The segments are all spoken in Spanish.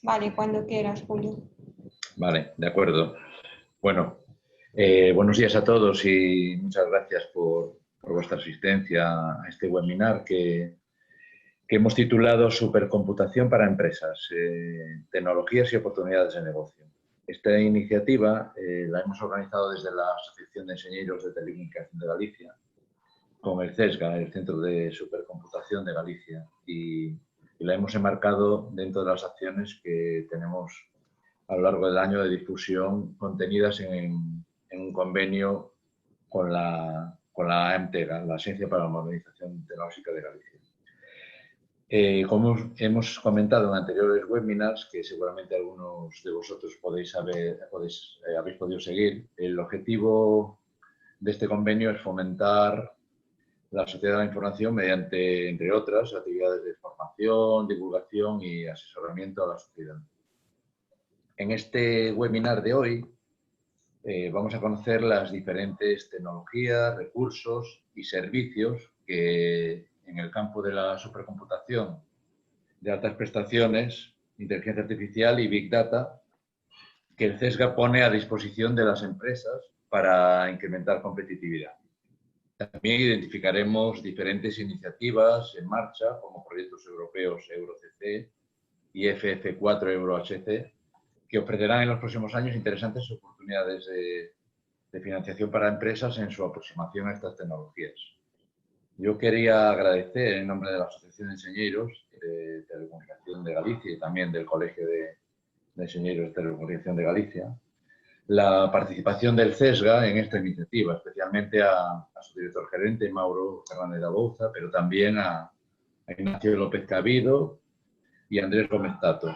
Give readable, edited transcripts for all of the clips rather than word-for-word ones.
Vale, cuando quieras, Julio. Vale, de acuerdo. Bueno, buenos días a todos y muchas gracias por vuestra asistencia a este webinar que hemos titulado Supercomputación para empresas, tecnologías y oportunidades de negocio. Esta iniciativa la hemos organizado desde la Asociación de Ingenieros de Telecomunicación de Galicia, con el CESGA, el Centro de Supercomputación de Galicia, y la hemos enmarcado dentro de las acciones que tenemos a lo largo del año de difusión contenidas en un convenio con la AMTEGA, la Agencia para la Modernización Tecnológica de Galicia. Como hemos comentado en anteriores webinars, que seguramente algunos de vosotros habéis podido seguir, el objetivo de este convenio es fomentar la sociedad de la información mediante, entre otras, actividades de formación, divulgación y asesoramiento a la sociedad. En este webinar de hoy vamos a conocer las diferentes tecnologías, recursos y servicios que en el campo de la supercomputación de altas prestaciones, inteligencia artificial y Big Data que el CESGA pone a disposición de las empresas para incrementar competitividad. También identificaremos diferentes iniciativas en marcha, como proyectos europeos EuroCC y FF4 EuroHC, que ofrecerán en los próximos años interesantes oportunidades de financiación para empresas en su aproximación a estas tecnologías. Yo quería agradecer en nombre de la Asociación de Ingenieros de Telecomunicación de Galicia y también del Colegio de Ingenieros de Telecomunicación de Galicia la participación del CESGA en esta iniciativa, especialmente a su director gerente, Mauro Fernández da Bouza, pero también a Ignacio López Cabido y Andrés Gómez Tato.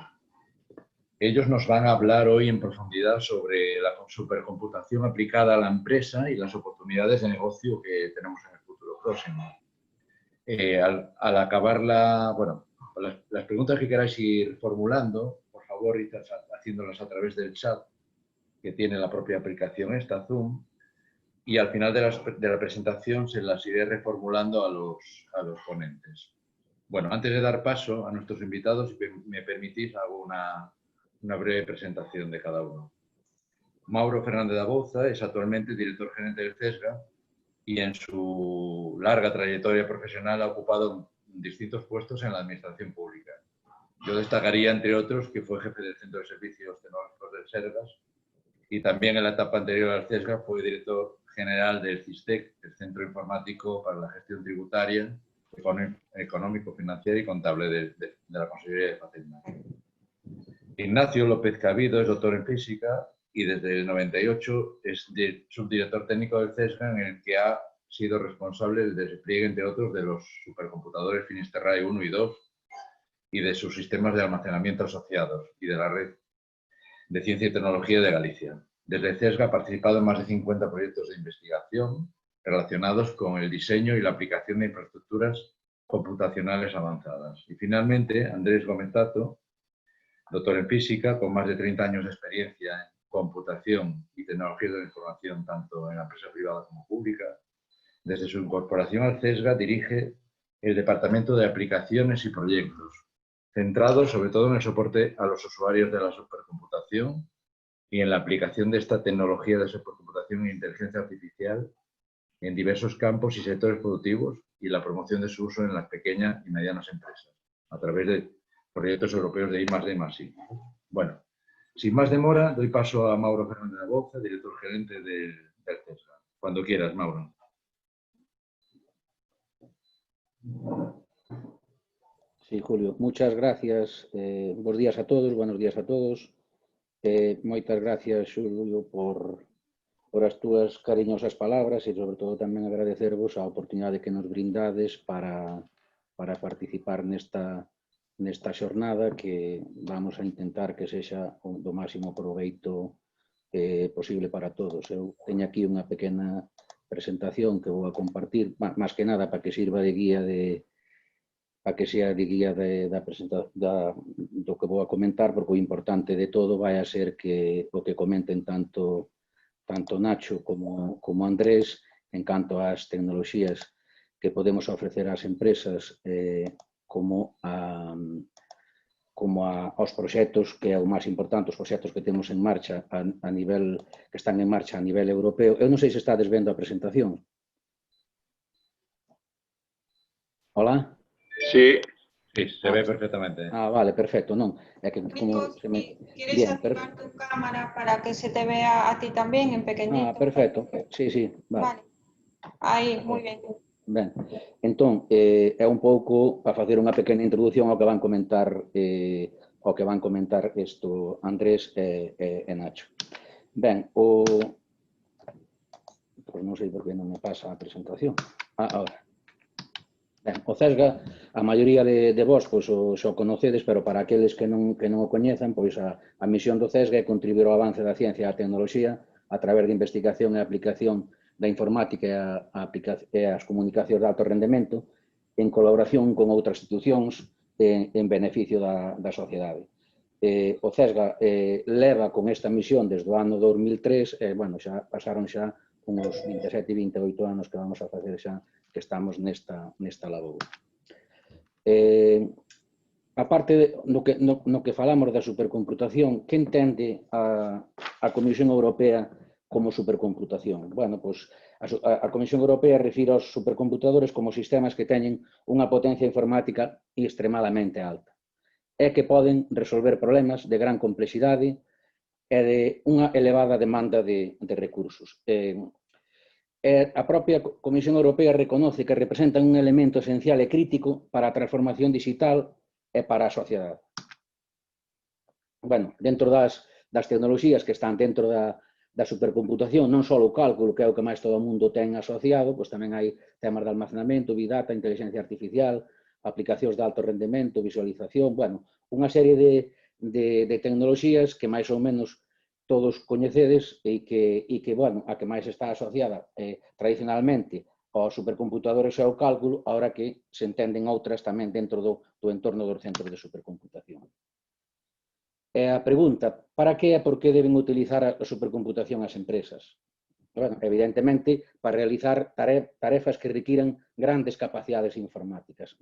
Ellos nos van a hablar hoy en profundidad sobre la supercomputación aplicada a la empresa y las oportunidades de negocio que tenemos en el futuro próximo. Al acabar las preguntas que queráis ir formulando, por favor, id haciéndolas a través del chat que tiene la propia aplicación esta, Zoom, y al final de la presentación se las iré reformulando a los ponentes. Bueno, antes de dar paso a nuestros invitados, si me permitís, hago una breve presentación de cada uno. Mauro Fernández da Bouza es actualmente director gerente del CESGA y en su larga trayectoria profesional ha ocupado distintos puestos en la administración pública. Yo destacaría, entre otros, que fue jefe del Centro de Servicios Tecnológicos del SERGAS y también en la etapa anterior al CESGA fue director general del CISTEC, el Centro Informático para la Gestión Tributaria, Económico, Financiera y Contable de la Consejería de Hacienda. Ignacio López Cabido es doctor en física y desde el 98 es subdirector técnico del CESGA, en el que ha sido responsable del despliegue, entre otros, de los supercomputadores Finisterrae 1 y 2 y de sus sistemas de almacenamiento asociados y de la red de Ciencia y Tecnología de Galicia. Desde el CESGA ha participado en más de 50 proyectos de investigación relacionados con el diseño y la aplicación de infraestructuras computacionales avanzadas. Y finalmente, Andrés Gómez Tato, doctor en física, con más de 30 años de experiencia en computación y tecnologías de la información, tanto en la empresa privada como pública. Desde su incorporación al CESGA dirige el Departamento de Aplicaciones y Proyectos, centrado sobre todo en el soporte a los usuarios de la supercomputación y en la aplicación de esta tecnología de supercomputación e inteligencia artificial en diversos campos y sectores productivos y la promoción de su uso en las pequeñas y medianas empresas, a través de proyectos europeos de I+D+I. Bueno, sin más demora, doy paso a Mauro Fernández da Bouza, director gerente del CESGA. Cuando quieras, Mauro. Sí, Julio, muchas gracias. Buenos días a todos, buenos días a todos. Moitas gracias, Xulio, por as túas cariñosas palabras e, sobre todo, tamén agradecervos a oportunidade que nos brindades para participar nesta xornada que vamos a intentar que sexa do máximo proveito posible para todos. Eu teño aquí unha pequena presentación que vou a compartir, máis que nada para que sirva de guía para que sea de guía da presentación do que vou a comentar, porque o importante de todo vai a ser que o que comenten tanto Nacho como Andrés en canto ás tecnoloxías que podemos ofrecer ás empresas como como aos proxectos, que é o máis importante, os proxectos que temos en marcha que están en marcha a nivel europeo. Eu non sei se estades vendo a presentación. Hola? Sí. Sí, se ve perfectamente. Vale, perfecto. Non, é que como se me... ¿Quieres activar tu cámara para que se te vea a ti también en pequeñito? Perfecto. Sí, vale. Ahí, muy bien. Ben, entón, é un pouco para facer unha pequena introducción ao que van comentar isto Andrés e Nacho. Ben, pois non sei por que non me pasa a presentación. Ahora. Ben, o CESGA, a maioría de vós pois, xa o conocedes, pero para aqueles que non o coñezan, pois a misión do CESGA é contribuir ao avance da ciencia e a tecnoloxía a través de investigación e aplicación da informática e as comunicacións de alto rendemento en colaboración con outras institucións en beneficio da sociedade. O CESGA leva con esta misión desde o ano 2003, bueno, xa pasaron xa uns 27 e 28 anos que vamos a facer xa que estamos nesta laboura. A parte no que falamos da supercomputación, que entende a Comisión Europea como supercomputación? Bueno, pois a Comisión Europea refire aos supercomputadores como sistemas que teñen unha potencia informática extremadamente alta e que poden resolver problemas de gran complexidade e de unha elevada demanda de recursos. A propia Comisión Europea reconoce que representan un elemento esencial e crítico para a transformación digital e para a sociedade. Bueno, dentro das tecnoloxías que están dentro da supercomputación, non só o cálculo, que é o que máis todo o mundo ten asociado, pois tamén hai temas de almacenamento, big data, inteligencia artificial, aplicacións de alto rendemento, visualización, bueno, unha serie de tecnoloxías que máis ou menos todos coñecedes e que, bueno, a que máis está asociada tradicionalmente aos supercomputadores e ao cálculo, ahora que se entenden outras tamén dentro do entorno dos centros de supercomputación. E a pregunta, para que e por que deben utilizar a supercomputación as empresas? Bueno, evidentemente, para realizar tarefas que requiran grandes capacidades informáticas,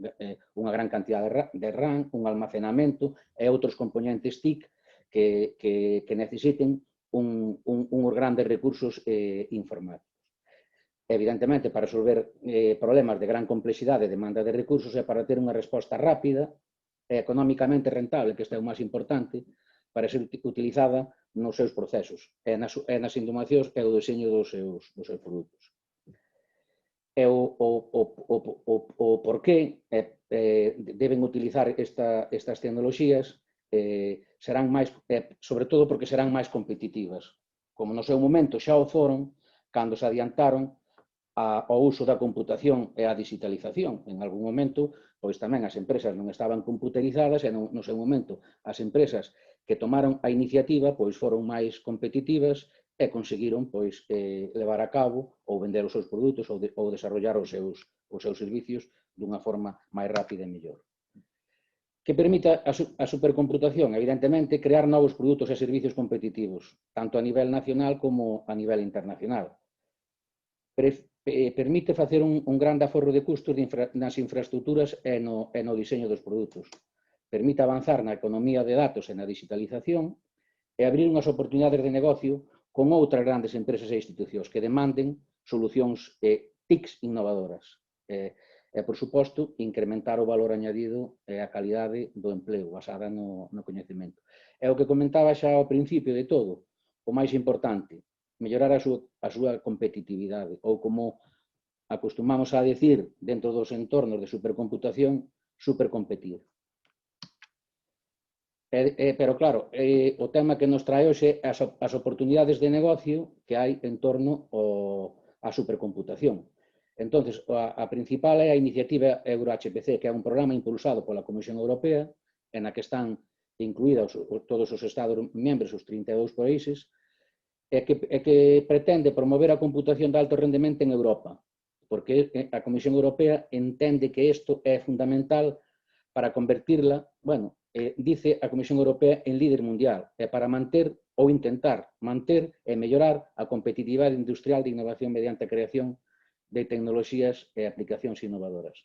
unha gran cantidad de RAM, un almacenamento e outros componentes TIC que necesiten uns grandes recursos informáticos. Evidentemente, para resolver problemas de gran complexidade e demanda de recursos e para ter unha resposta rápida e económicamente rentable, que isto é o máis importante, para ser utilizada nos seus procesos, e nas innovacións e o diseño dos seus produtos. E o porqué deben utilizar estas tecnoloxías serán máis, sobre todo porque serán máis competitivas. Como no seu momento xa o foron, cando se adiantaron ao uso da computación e a digitalización. En algún momento, pois tamén as empresas non estaban computerizadas e no seu momento as empresas que tomaron a iniciativa pois foron máis competitivas e conseguiron pois levar a cabo ou vender os seus produtos ou desarrollar os seus servicios dunha forma máis rápida e mellor. Que permite a supercomputación? Evidentemente, crear novos produtos e servicios competitivos, tanto a nivel nacional como a nivel internacional. Permite facer un grande aforro de custos nas infraestructuras e no diseño dos produtos. Permite avanzar na economía de datos e na digitalización e abrir unhas oportunidades de negocio con outras grandes empresas e institucións que demanden solucións TICs innovadoras. E, por suposto, incrementar o valor añadido e a calidade do empleo basada no coñecemento. É o que comentaba xa ao principio de todo, o máis importante, mellorar a súa competitividade, ou como acostumamos a decir dentro dos entornos de supercomputación, supercompetir. Pero claro, o tema que nos trae hoxe é as oportunidades de negocio que hai en torno á supercomputación. Entón, a principal é a iniciativa EuroHPC, que é un programa impulsado pola Comisión Europea, na que están incluídos todos os Estados membros, os 32 países, e que pretende promover a computación de alto rendemento en Europa, porque a Comisión Europea entende que isto é fundamental para convertirla, bueno, dice a Comisión Europea en líder mundial, para manter ou intentar manter e mellorar a competitividade industrial de innovación mediante a creación de tecnoloxías e aplicacións innovadoras.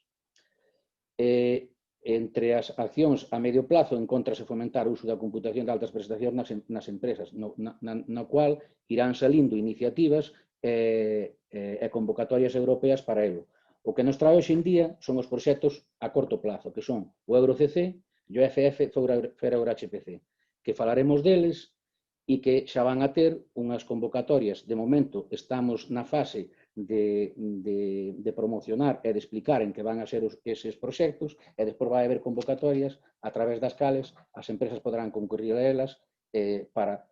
Entre as accións a medio plazo encontrase fomentar o uso da computación de altas prestacións nas empresas, na cual irán salindo iniciativas e convocatorias europeas para elo. O que nos trae hoxe en día son os proxectos a corto plazo, que son o EuroCC e o FF Fera HPC, que falaremos deles e que xa van a ter unhas convocatorias. De momento estamos na fase de promocionar e de explicar en que van a ser eses proxectos, e despois vai haber convocatorias a través das cales as empresas poderán concurrir a elas para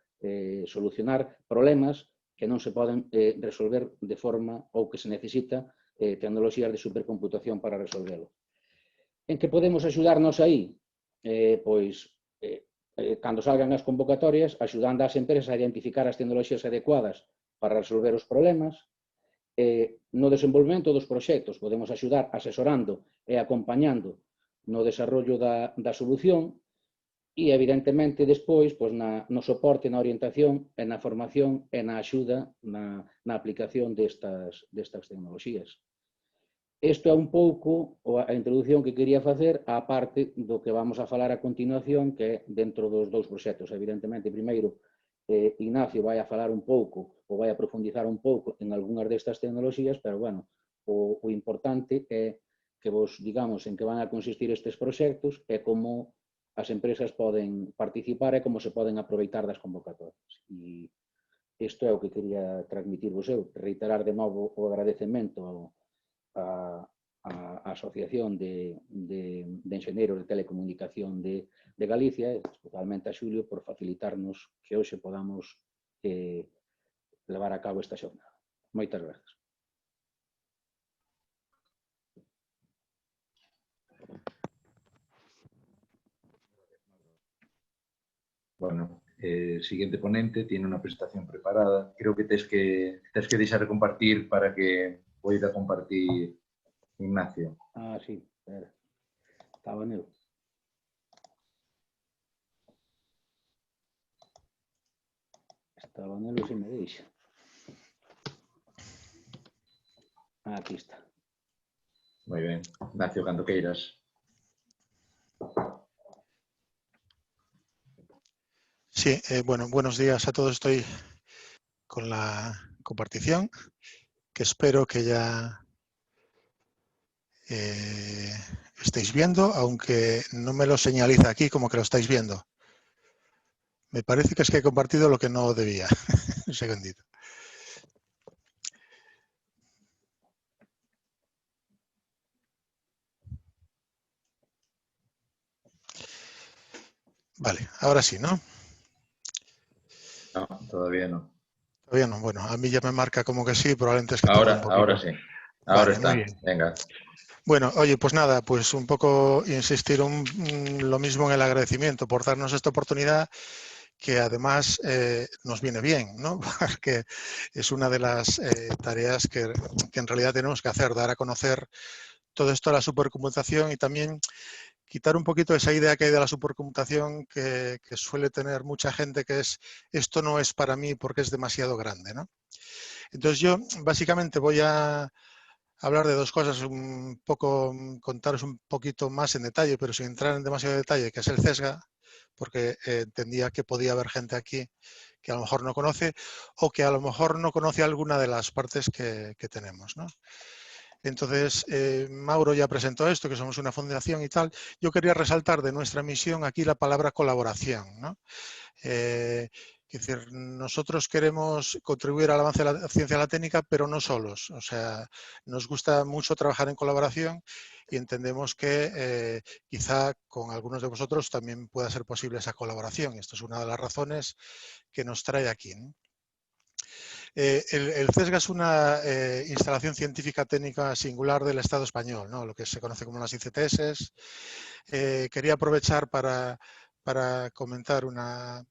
solucionar problemas que non se poden resolver de forma ou que se necesita tecnoloxías de supercomputación para resolvelo. En que podemos axudarnos aí? Pois, cando salgan as convocatorias, axudando ás empresas a identificar as tecnoloxías adecuadas para resolver os problemas. No desenvolvemento dos proxectos podemos axudar asesorando e acompañando no desarrollo da solución e, evidentemente, despois no soporte, na orientación e na formación e na axuda na aplicación destas tecnoloxías. Isto é un pouco a introducción que quería facer á parte do que vamos a falar a continuación, que é dentro dos dous proxectos. Evidentemente, primeiro, Ignacio vai a falar un pouco ou vai a profundizar un pouco en algunhas destas tecnoloxías, pero, bueno, o importante é que vos digamos en que van a consistir estes proxectos e como as empresas poden participar e como se poden aproveitar das convocatorias. E isto é o que quería transmitirvos eu, reiterar de novo o agradecemento á Asociación de Enxeñeiros de Telecomunicación de Galicia, especialmente a Xulio, por facilitarnos que hoxe podamos levar a cabo esta xornada. Moitas grazas. Bueno, el siguiente ponente tiene una presentación preparada. Creo que tienes que deixar de compartir para que pueda compartir Ignacio. Ah, sí, espera. Estaba en el... Estaba en el y me deixa. Aquí está. Muy bien. Ignacio, cando queiras. Sí, bueno, buenos días a todos. Estoy con la compartición, que espero que ya estéis viendo, aunque no me lo señaliza aquí como que lo estáis viendo. Me parece que es que he compartido lo que no debía. Un segundito. Vale, ahora sí, ¿no? No, todavía no. Todavía no. Bueno, a mí ya me marca como que sí, probablemente es que ahora, tengo un poquito. Ahora sí. Ahora vale, está. Muy bien. Venga. Bueno, oye, pues nada, pues un poco insistir lo mismo en el agradecimiento por darnos esta oportunidad, que además nos viene bien, ¿no? Porque es una de las tareas que en realidad tenemos que hacer, dar a conocer todo esto de la supercomputación y también quitar un poquito esa idea que hay de la supercomputación que suele tener mucha gente, que es esto no es para mí porque es demasiado grande, ¿no? Entonces yo básicamente voy a hablar de dos cosas, un poco, contaros un poquito más en detalle, pero sin entrar en demasiado detalle, que es el CESGA, porque entendía que podía haber gente aquí que a lo mejor no conoce o que a lo mejor no conoce alguna de las partes que tenemos, ¿no? Entonces, Mauro ya presentó esto, que somos una fundación y tal. Yo quería resaltar de nuestra misión aquí la palabra colaboración, ¿no? Es decir, nosotros queremos contribuir al avance de la ciencia y la técnica, pero no solos. O sea, nos gusta mucho trabajar en colaboración y entendemos que quizá con algunos de vosotros también pueda ser posible esa colaboración. Esto es una de las razones que nos trae aquí, ¿no? El CESGA es una instalación científica técnica singular del Estado español, ¿no? Lo que se conoce como las ICTS. Quería aprovechar para comentar una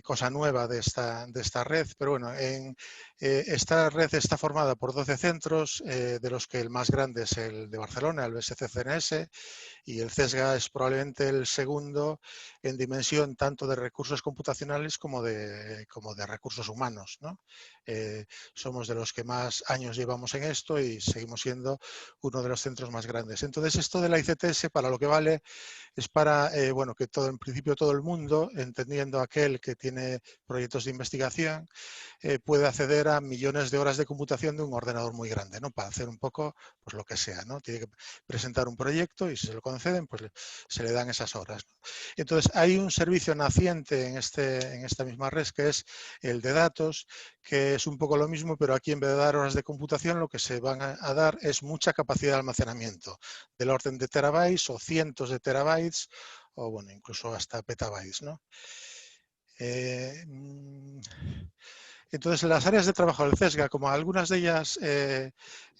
cosa nueva de esta red, pero bueno, esta red está formada por 12 centros, de los que el más grande es el de Barcelona, el BSC-CNS, y el CESGA es probablemente el segundo en dimensión tanto de recursos computacionales como de recursos humanos, ¿no? Somos de los que más años llevamos en esto y seguimos siendo uno de los centros más grandes. Entonces, esto de la ICTS, para lo que vale, es para bueno, que en principio todo el mundo, entendiendo aquel que tiene proyectos de investigación, puede acceder a millones de horas de computación de un ordenador muy grande, ¿no? Para hacer un poco pues, lo que sea, ¿no? Tiene que presentar un proyecto y si se lo conceden, pues se le dan esas horas, ¿no? Entonces, hay un servicio naciente en esta misma red, que es el de datos, que es un poco lo mismo, pero aquí en vez de dar horas de computación, lo que se van a dar es mucha capacidad de almacenamiento, del orden de terabytes o cientos de terabytes, o bueno, incluso hasta petabytes, ¿no? Entonces, las áreas de trabajo del CESGA, como algunas de ellas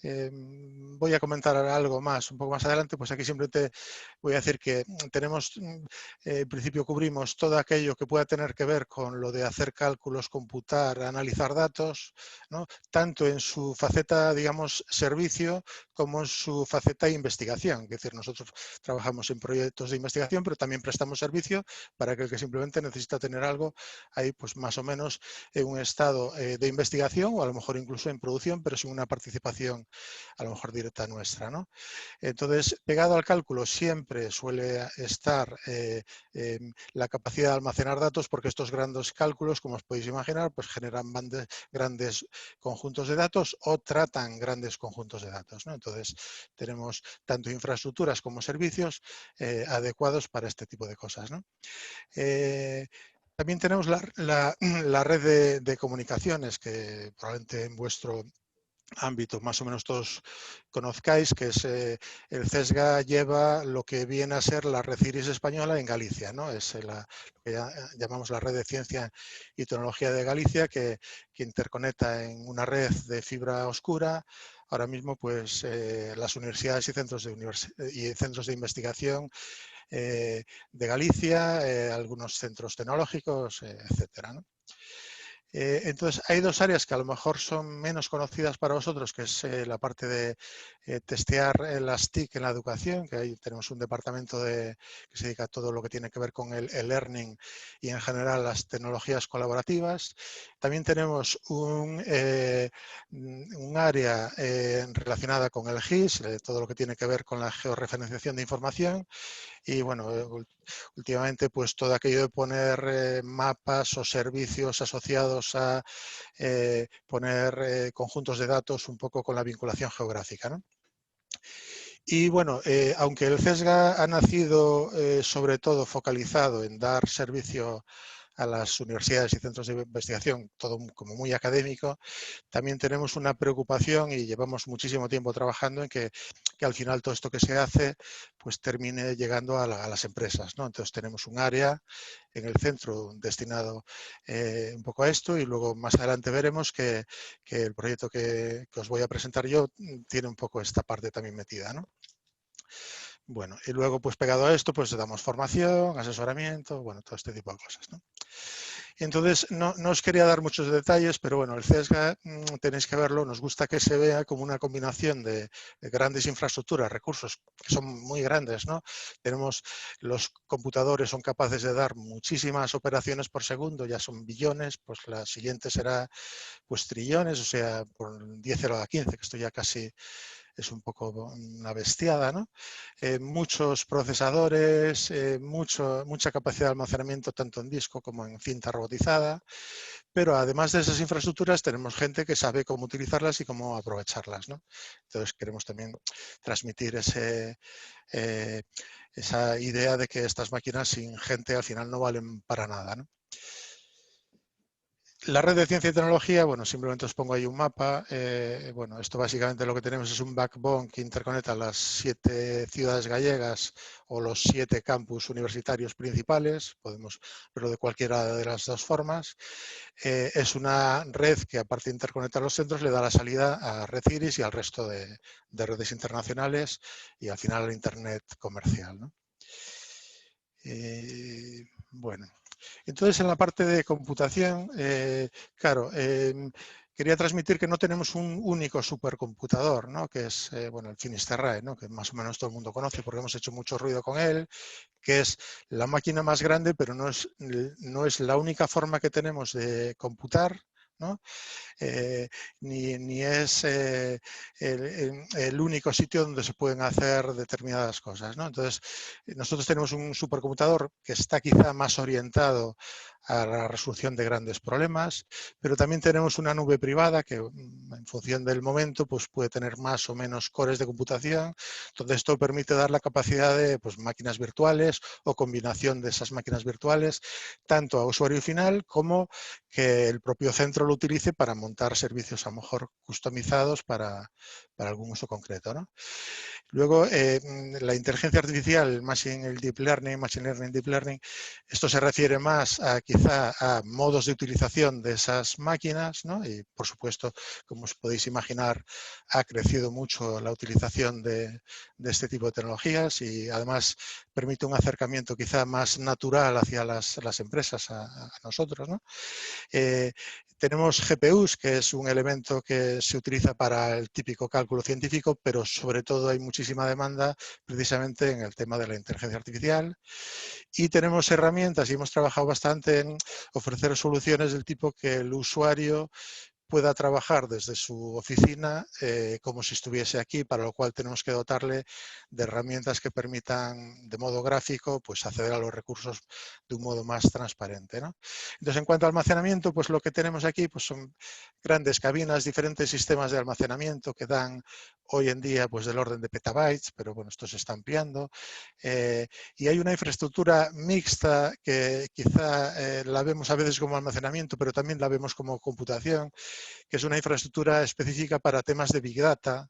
voy a comentar algo más, un poco más adelante, pues aquí simplemente voy a decir que tenemos, en principio cubrimos todo aquello que pueda tener que ver con lo de hacer cálculos, computar, analizar datos, ¿no? Tanto en su faceta, digamos, servicio, como en su faceta investigación. Es decir, nosotros trabajamos en proyectos de investigación, pero también prestamos servicio para aquel que simplemente necesita tener algo ahí, pues más o menos en un estado de investigación o a lo mejor incluso en producción, pero sin una participación a lo mejor directa nuestra, ¿no? Entonces, pegado al cálculo siempre suele estar la capacidad de almacenar datos, porque estos grandes cálculos, como os podéis imaginar, pues generan grandes conjuntos de datos o tratan grandes conjuntos de datos, ¿no? Entonces, tenemos tanto infraestructuras como servicios adecuados para este tipo de cosas, ¿no? También tenemos la red de comunicaciones, que probablemente en vuestro ámbito más o menos todos conozcáis, que es el CESGA lleva lo que viene a ser la red CIRIS española en Galicia, ¿no? Es lo que llamamos la red de ciencia y tecnología de Galicia, que interconecta en una red de fibra oscura. Ahora mismo, pues las universidades y centros de investigación de Galicia, algunos centros tecnológicos, etcétera, ¿no? Entonces, hay dos áreas que a lo mejor son menos conocidas para vosotros, que es la parte de testear las TIC en la educación, que ahí tenemos un departamento que se dedica a todo lo que tiene que ver con el learning y en general las tecnologías colaborativas. También tenemos un área relacionada con el GIS, todo lo que tiene que ver con la georreferenciación de información. Y bueno, últimamente pues todo aquello de poner mapas o servicios asociados a poner conjuntos de datos un poco con la vinculación geográfica, ¿no? Y bueno, aunque el CESGA ha nacido sobre todo focalizado en dar servicio a las universidades y centros de investigación, todo como muy académico, también tenemos una preocupación y llevamos muchísimo tiempo trabajando en que al final todo esto que se hace pues termine llegando a las empresas, ¿no? Entonces tenemos un área en el centro destinado un poco a esto y luego más adelante veremos que el proyecto que os voy a presentar yo tiene un poco esta parte también metida, ¿no? Bueno, y luego pues pegado a esto pues damos formación, asesoramiento, bueno, todo este tipo de cosas, ¿no? Entonces, no os quería dar muchos detalles, pero bueno, el CESGA tenéis que verlo, nos gusta que se vea como una combinación de grandes infraestructuras, recursos que son muy grandes, ¿no? Tenemos, los computadores son capaces de dar muchísimas operaciones por segundo, ya son billones, pues la siguiente será pues trillones, o sea, por 10 a la 15, que esto ya casi es un poco una bestiada, ¿no? Muchos procesadores, mucha capacidad de almacenamiento tanto en disco como en cinta robotizada, pero además de esas infraestructuras tenemos gente que sabe cómo utilizarlas y cómo aprovecharlas, ¿no? Entonces queremos también transmitir esa idea de que estas máquinas sin gente al final no valen para nada, ¿no? La red de ciencia y tecnología, bueno, simplemente os pongo ahí un mapa. Bueno, esto básicamente lo que tenemos es un backbone que interconecta las 7 ciudades gallegas o los 7 campus universitarios principales. Podemos verlo de cualquiera de las dos formas. Es una red que, aparte de interconectar los centros, le da la salida a Red Iris y al resto de redes internacionales y al final al Internet comercial, ¿no? Bueno. Entonces, en la parte de computación, claro, quería transmitir que no tenemos un único supercomputador, ¿no? Que es bueno, el Finisterrae, ¿no? Que más o menos todo el mundo conoce porque hemos hecho mucho ruido con él, que es la máquina más grande, pero no es la única forma que tenemos de computar, ¿no? Ni es el único sitio donde se pueden hacer determinadas cosas, ¿no? Entonces, nosotros tenemos un supercomputador que está quizá más orientado a la resolución de grandes problemas, pero también tenemos una nube privada que en función del momento pues puede tener más o menos cores de computación. Entonces esto permite dar la capacidad de pues, máquinas virtuales o combinación de esas máquinas virtuales tanto a usuario final como que el propio centro lo utilice para montar servicios a lo mejor customizados para algún uso concreto, ¿no? Luego, la inteligencia artificial, el deep learning, machine learning, deep learning, esto se refiere más a quizá a modos de utilización de esas máquinas, ¿no? Y por supuesto, como os podéis imaginar, ha crecido mucho la utilización de este tipo de tecnologías y además permite un acercamiento quizá más natural hacia las empresas, a nosotros, ¿no? Tenemos GPUs, que es un elemento que se utiliza para el típico cálculo científico, pero sobre todo hay muchísima demanda precisamente en el tema de la inteligencia artificial. Y tenemos herramientas y hemos trabajado bastante en ofrecer soluciones del tipo que el usuario pueda trabajar desde su oficina como si estuviese aquí, para lo cual tenemos que dotarle de herramientas que permitan de modo gráfico pues acceder a los recursos de un modo más transparente, ¿no? Entonces, en cuanto a almacenamiento, pues lo que tenemos aquí pues son grandes cabinas, diferentes sistemas de almacenamiento que dan hoy en día pues del orden de petabytes, pero bueno, esto se está ampliando. Y hay una infraestructura mixta que quizá la vemos a veces como almacenamiento, pero también la vemos como computación, que es una infraestructura específica para temas de Big Data,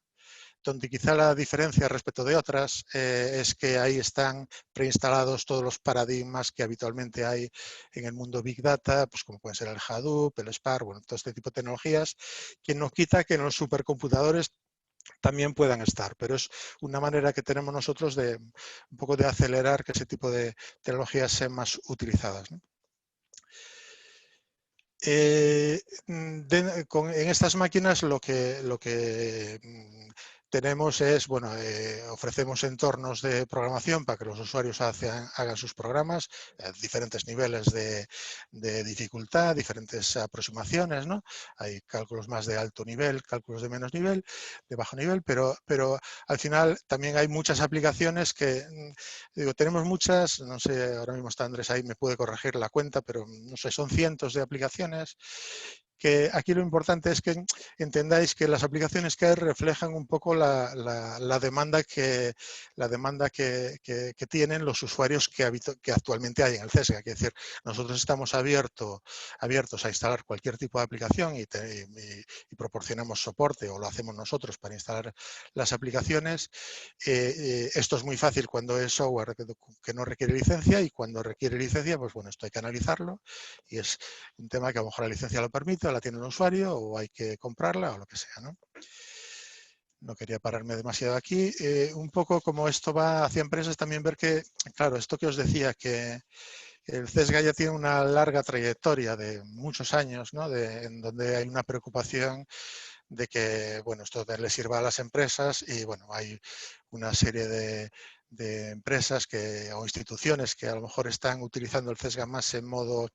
donde quizá la diferencia respecto de otras es que ahí están preinstalados todos los paradigmas que habitualmente hay en el mundo Big Data, pues como pueden ser el Hadoop, el Spark, bueno, todo este tipo de tecnologías, que no quita que en los supercomputadores también puedan estar, pero es una manera que tenemos nosotros de un poco de acelerar que ese tipo de tecnologías sean más utilizadas, ¿no? En estas máquinas lo que tenemos es, bueno, ofrecemos entornos de programación para que los usuarios hagan sus programas, diferentes niveles de dificultad, diferentes aproximaciones, ¿no? Hay cálculos más de alto nivel, cálculos de menos nivel, de bajo nivel, pero al final también hay muchas aplicaciones que, digo, tenemos muchas, no sé, ahora mismo está Andrés ahí, me puede corregir la cuenta, pero no sé, son cientos de aplicaciones, que aquí lo importante es que entendáis que las aplicaciones que hay reflejan un poco la demanda que tienen los usuarios que actualmente hay en el CESGA. Es decir, nosotros estamos abiertos a instalar cualquier tipo de aplicación y proporcionamos soporte, o lo hacemos nosotros para instalar las aplicaciones. Esto es muy fácil cuando es software que no requiere licencia, y cuando requiere licencia, pues bueno, esto hay que analizarlo y es un tema que a lo mejor la licencia lo permite, la tiene el usuario o hay que comprarla o lo que sea, ¿no? No quería pararme demasiado aquí. Un poco como esto va hacia empresas, también ver que, claro, esto que os decía, que el CESGA ya tiene una larga trayectoria de muchos años, ¿no? En donde hay una preocupación de que, bueno, esto le sirva a las empresas, y bueno, hay una serie de empresas o instituciones que a lo mejor están utilizando el CESGA más en modo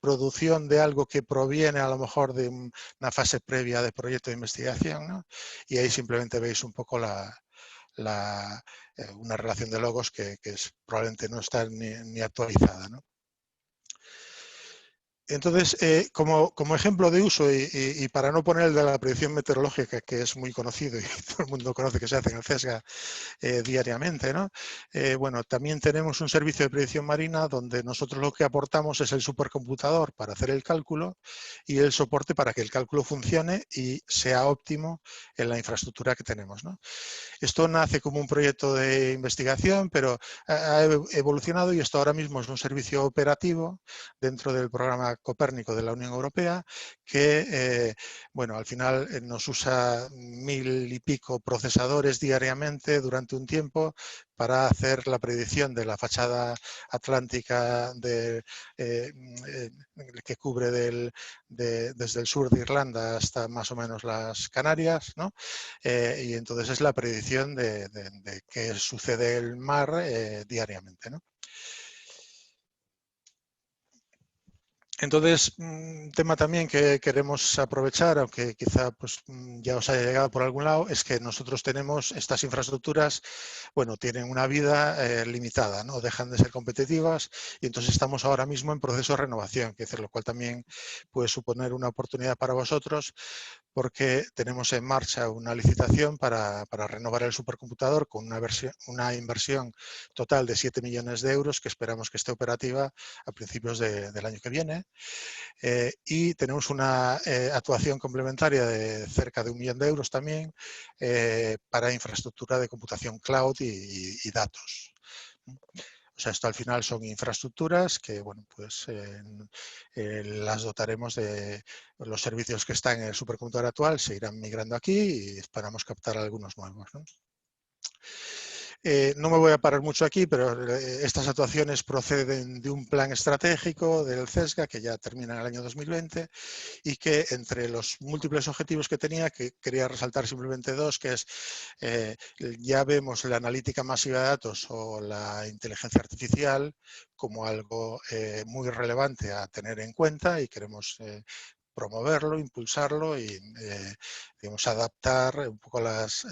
producción de algo que proviene a lo mejor de una fase previa de proyecto de investigación, ¿no? Y ahí simplemente veis un poco una relación de logos que probablemente no está ni actualizada, ¿no? Entonces, como ejemplo de uso, y para no poner el de la predicción meteorológica, que es muy conocido y todo el mundo conoce que se hace en el CESGA diariamente, ¿no? Bueno, también tenemos un servicio de predicción marina donde nosotros lo que aportamos es el supercomputador para hacer el cálculo y el soporte para que el cálculo funcione y sea óptimo en la infraestructura que tenemos, ¿no? Esto nace como un proyecto de investigación, pero ha evolucionado, y esto ahora mismo es un servicio operativo dentro del programa Copérnico de la Unión Europea, que bueno, al final nos usa 1000 y pico procesadores diariamente durante un tiempo para hacer la predicción de la fachada atlántica que cubre desde el sur de Irlanda hasta más o menos las Canarias, ¿no? Y entonces es la predicción de qué sucede en el mar diariamente, ¿no? Entonces, un tema también que queremos aprovechar, aunque quizá pues, ya os haya llegado por algún lado, es que nosotros tenemos estas infraestructuras, bueno, tienen una vida limitada, ¿no? Dejan de ser competitivas y entonces estamos ahora mismo en proceso de renovación, que es lo cual también puede suponer una oportunidad para vosotros, porque tenemos en marcha una licitación para renovar el supercomputador con una inversión total de 7 millones de euros que esperamos que esté operativa a principios del año que viene. Y tenemos una actuación complementaria de cerca de 1 millón de euros también para infraestructura de computación cloud y datos. O sea, esto al final son infraestructuras que, bueno, pues las dotaremos de los servicios que están en el supercomputador actual, se irán migrando aquí y esperamos captar algunos nuevos, ¿no? No me voy a parar mucho aquí, pero estas actuaciones proceden de un plan estratégico del CESGA que ya termina en el año 2020 y que entre los múltiples objetivos que tenía, que quería resaltar simplemente dos, que es ya vemos la analítica masiva de datos o la inteligencia artificial como algo muy relevante a tener en cuenta y queremos promoverlo, impulsarlo y digamos, adaptar un poco las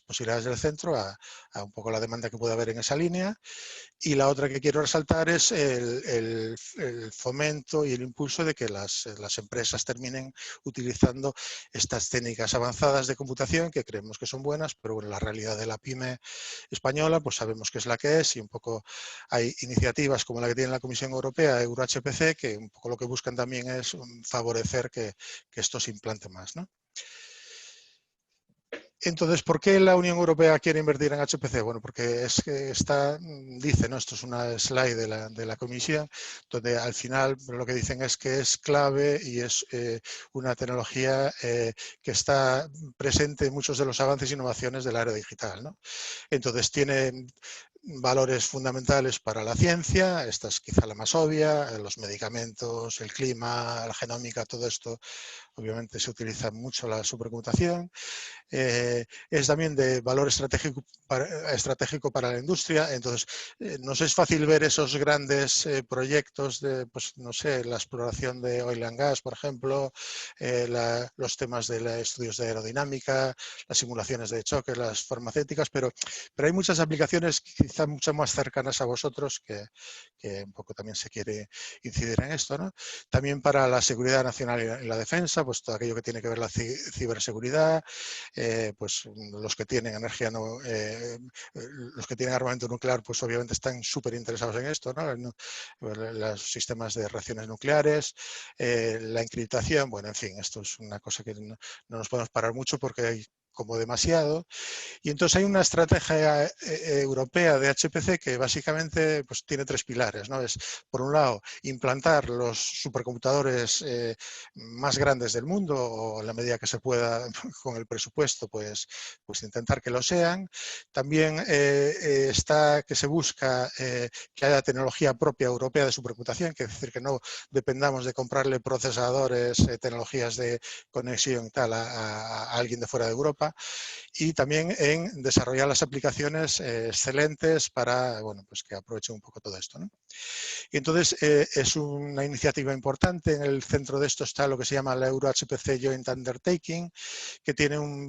posibilidades del centro a un poco la demanda que puede haber en esa línea. Y la otra que quiero resaltar es el fomento y el impulso de que las empresas terminen utilizando estas técnicas avanzadas de computación que creemos que son buenas, pero bueno, la realidad de la pyme española pues sabemos que es la que es y un poco hay iniciativas como la que tiene la Comisión Europea, EuroHPC, que un poco lo que buscan también es favorecer que esto se implante más, ¿no? Entonces, ¿por qué la Unión Europea quiere invertir en HPC? Bueno, porque es que dice, ¿no? Esto es una slide de la Comisión, donde al final lo que dicen es que es clave y es una tecnología que está presente en muchos de los avances e innovaciones del área digital, ¿no? Entonces, tiene valores fundamentales para la ciencia, esta es quizá la más obvia, los medicamentos, el clima, la genómica, todo esto, obviamente se utiliza mucho la supercomputación. Es también de valor estratégico para la industria, entonces nos es fácil ver esos grandes proyectos de, pues no sé, la exploración de oil and gas, por ejemplo, los temas de estudios de aerodinámica, las simulaciones de choque, las farmacéuticas, pero hay muchas aplicaciones quizá mucho más cercanas a vosotros que un poco también se quiere incidir en esto, ¿no? También para la seguridad nacional y la defensa, pues todo aquello que tiene que ver la ciberseguridad, pues los que tienen energía, los que tienen armamento nuclear, pues obviamente están súper interesados en esto, ¿no? Los sistemas de reacciones nucleares, la encriptación, bueno, en fin, esto es una cosa que no nos podemos parar mucho porque hay como demasiado. Y entonces hay una estrategia europea de HPC que básicamente pues, tiene 3 pilares, ¿no? Es, por un lado, implantar los supercomputadores más grandes del mundo o en la medida que se pueda con el presupuesto, pues intentar que lo sean. También está que se busca que haya tecnología propia europea de supercomputación, que es decir, que no dependamos de comprarle procesadores, tecnologías de conexión y tal a alguien de fuera de Europa. Y también en desarrollar las aplicaciones excelentes para, bueno, pues que aprovechen un poco todo esto, ¿no? Y entonces es una iniciativa importante. En el centro de esto está lo que se llama la EuroHPC Joint Undertaking, que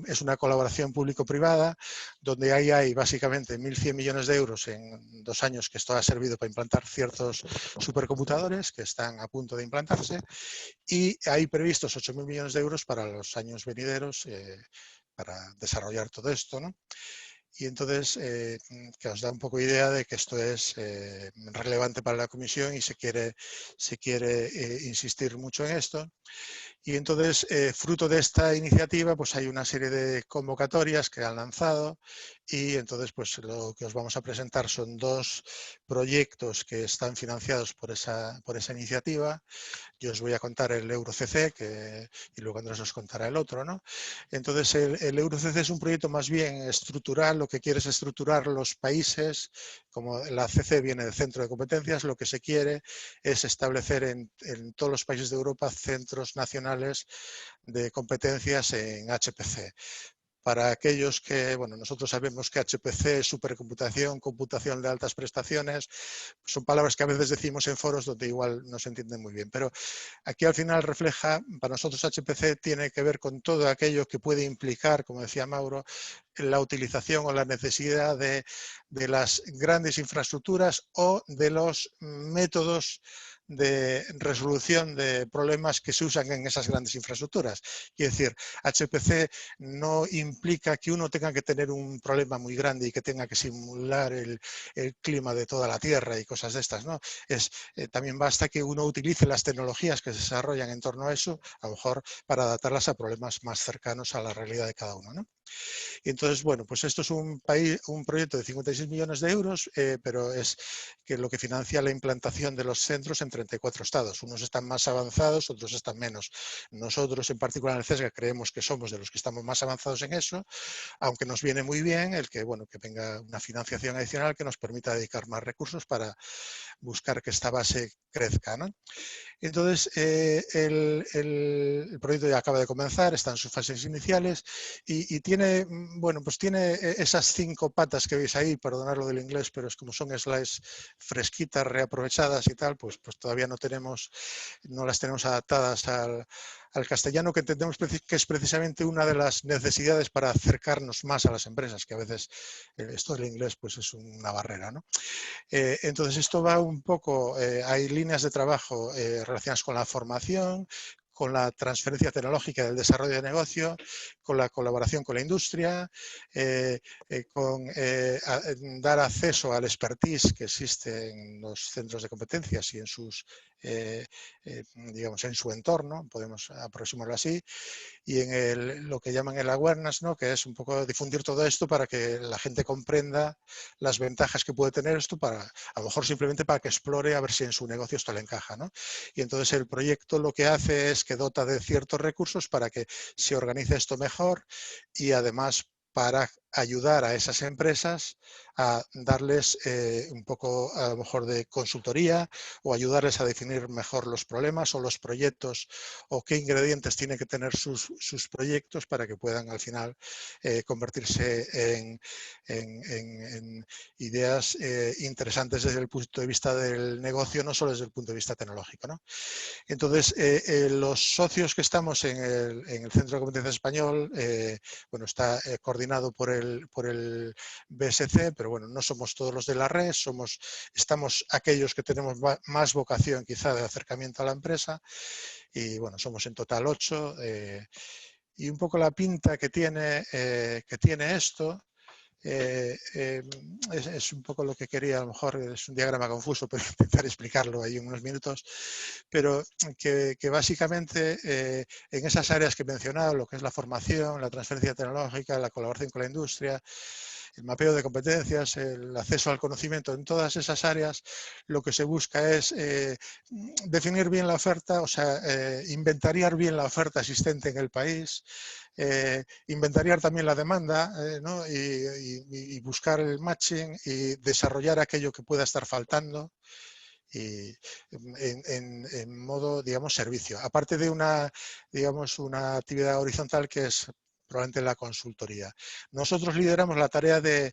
es una colaboración público-privada, donde ahí hay básicamente 1.100 millones de euros en 2 años que esto ha servido para implantar ciertos supercomputadores que están a punto de implantarse y hay previstos 8.000 millones de euros para los años venideros para desarrollar todo esto, ¿no? Y entonces, que os da un poco idea de que esto es relevante para la Comisión y se quiere insistir mucho en esto. Y entonces, fruto de esta iniciativa, pues hay una serie de convocatorias que han lanzado y entonces pues lo que os vamos a presentar son 2 proyectos que están financiados por esa iniciativa. Yo os voy a contar el EuroCC y luego Andrés os contará el otro, ¿no? Entonces el EuroCC es un proyecto más bien estructural, lo que quiere es estructurar los países, como la CC viene del Centro de Competencias, lo que se quiere es establecer en todos los países de Europa centros nacionales de competencias en HPC. Para aquellos que, bueno, nosotros sabemos que HPC es supercomputación, computación de altas prestaciones, son palabras que a veces decimos en foros donde igual no se entienden muy bien, pero aquí al final refleja, para nosotros HPC tiene que ver con todo aquello que puede implicar, como decía Mauro, la utilización o la necesidad de las grandes infraestructuras o de los métodos de resolución de problemas que se usan en esas grandes infraestructuras. Quiere decir, HPC no implica que uno tenga que tener un problema muy grande y que tenga que simular el clima de toda la Tierra y cosas de estas, ¿no? También basta que uno utilice las tecnologías que se desarrollan en torno a eso, a lo mejor para adaptarlas a problemas más cercanos a la realidad de cada uno, ¿no? Y entonces, bueno, pues esto es un proyecto de 56 millones de euros, pero es que lo que financia la implantación de los centros en 34 estados. Unos están más avanzados, otros están menos. Nosotros, en particular en el CESGA, creemos que somos de los que estamos más avanzados en eso, aunque nos viene muy bien el que, bueno, que venga una financiación adicional que nos permita dedicar más recursos para buscar que esta base crezca, ¿no? Entonces, el proyecto ya acaba de comenzar, está en sus fases iniciales y tiene, bueno, pues tiene esas 5 patas que veis ahí, perdonad lo del inglés, pero es como son slides fresquitas, reaprovechadas y tal, pues todavía no las tenemos adaptadas al castellano, que entendemos que es precisamente una de las necesidades para acercarnos más a las empresas, que a veces esto del inglés pues es una barrera, ¿no? Entonces esto va un poco, hay líneas de trabajo relacionadas con la formación, con la transferencia tecnológica del desarrollo de negocio, con la colaboración con la industria, con dar acceso al expertise que existe en los centros de competencias y en sus, digamos, en su entorno, podemos aproximarlo así, y en lo que llaman el awareness, ¿no? Que es un poco difundir todo esto para que la gente comprenda las ventajas que puede tener esto, para a lo mejor simplemente para que explore a ver si en su negocio esto le encaja, ¿no? Y entonces el proyecto lo que hace es que dota de ciertos recursos para que se organice esto mejor y además para ayudar a esas empresas a darles un poco a lo mejor de consultoría o ayudarles a definir mejor los problemas o los proyectos o qué ingredientes tienen que tener sus proyectos para que puedan al final convertirse en ideas interesantes desde el punto de vista del negocio, no solo desde el punto de vista tecnológico, ¿no? Entonces, los socios que estamos en el Centro de Competencia Español, bueno, está coordinado por el BSC, pero bueno, no somos todos los de la red, estamos aquellos que tenemos más vocación quizá de acercamiento a la empresa y bueno, somos en total 8 y un poco la pinta que tiene esto. Es un poco lo que quería, a lo mejor es un diagrama confuso, pero intentar explicarlo ahí en unos minutos, pero que básicamente en esas áreas que he mencionado, lo que es la formación, la transferencia tecnológica, la colaboración con la industria, el mapeo de competencias, el acceso al conocimiento, en todas esas áreas lo que se busca es definir bien la oferta, o sea, inventariar bien la oferta existente en el país, inventariar también la demanda, ¿no? y buscar el matching y desarrollar aquello que pueda estar faltando y en modo, digamos, servicio. Aparte de digamos, una actividad horizontal que es probablemente la consultoría. Nosotros lideramos la tarea de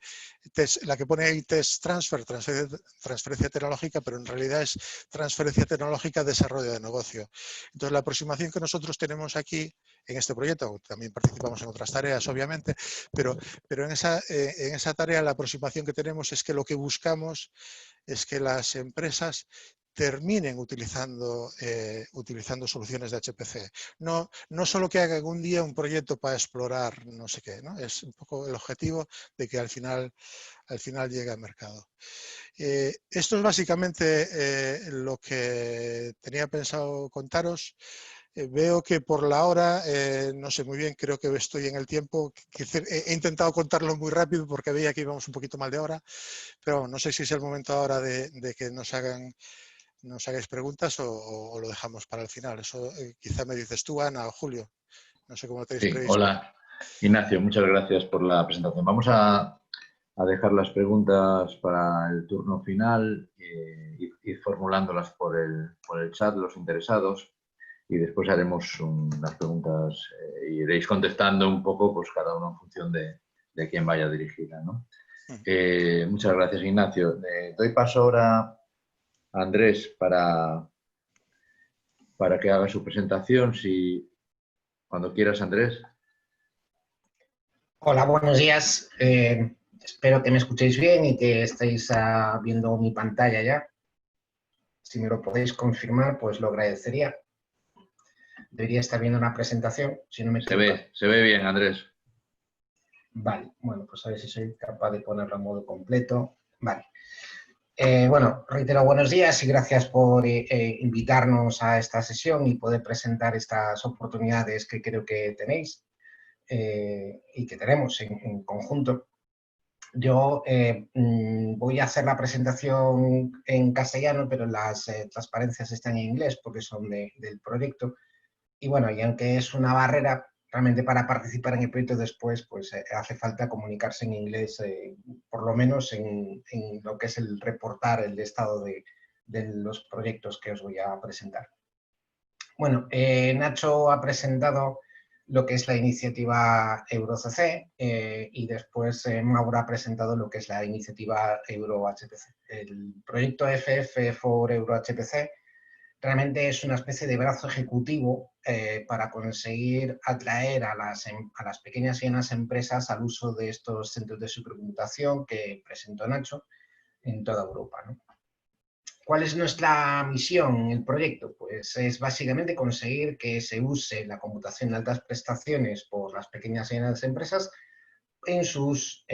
la que pone ahí test transfer, transferencia tecnológica, pero en realidad es transferencia tecnológica, desarrollo de negocio. Entonces, la aproximación que nosotros tenemos aquí en este proyecto, también participamos en otras tareas, obviamente, pero en esa tarea la aproximación que tenemos es que lo que buscamos es que las empresas terminen utilizando soluciones de HPC. No solo que hagan un día un proyecto para explorar no sé qué, ¿no? Es un poco el objetivo de que al final llegue al mercado. Esto es básicamente lo que tenía pensado contaros. Veo que por la hora, no sé muy bien, creo que estoy en el tiempo. He intentado contarlo muy rápido porque veía que íbamos un poquito mal de hora, pero no sé si es el momento ahora de que nos hagáis preguntas o lo dejamos para el final. Eso quizá me dices tú, Ana o Julio. No sé cómo tenéis Sí, previsto. hola, Ignacio, muchas gracias por la presentación. Vamos a dejar las preguntas para el turno final, ir formulándolas por el chat, los interesados, y después haremos unas preguntas y iréis contestando un poco, pues cada uno en función de quién vaya dirigida, ¿no? Muchas gracias, Ignacio. Doy paso ahora a Andrés para que haga su presentación. Cuando quieras, Andrés. Hola, buenos días. Espero que me escuchéis bien y que estéis viendo mi pantalla ya. Si me lo podéis confirmar, pues lo agradecería. Debería estar viendo una presentación, si no me equivoco. Se ve bien, Andrés. Vale, bueno, pues a ver si soy capaz de ponerlo en modo completo. Vale. Bueno, reitero buenos días y gracias por invitarnos a esta sesión y poder presentar estas oportunidades que creo que tenéis y que tenemos en conjunto. Yo voy a hacer la presentación en castellano, pero las transparencias están en inglés porque son del proyecto. Y bueno, y aunque es una barrera, realmente para participar en el proyecto después, pues hace falta comunicarse en inglés, por lo menos en lo que es el reportar el estado de los proyectos que os voy a presentar. Bueno, Nacho ha presentado lo que es la iniciativa EuroCC y después Maura ha presentado lo que es la iniciativa EuroHPC. El proyecto FF for EuroHPC realmente es una especie de brazo ejecutivo para conseguir atraer a las pequeñas y medianas empresas al uso de estos centros de supercomputación que presentó Nacho en toda Europa, ¿no? ¿Cuál es nuestra misión en el proyecto? Pues es básicamente conseguir que se use la computación de altas prestaciones por las pequeñas y medianas empresas en sus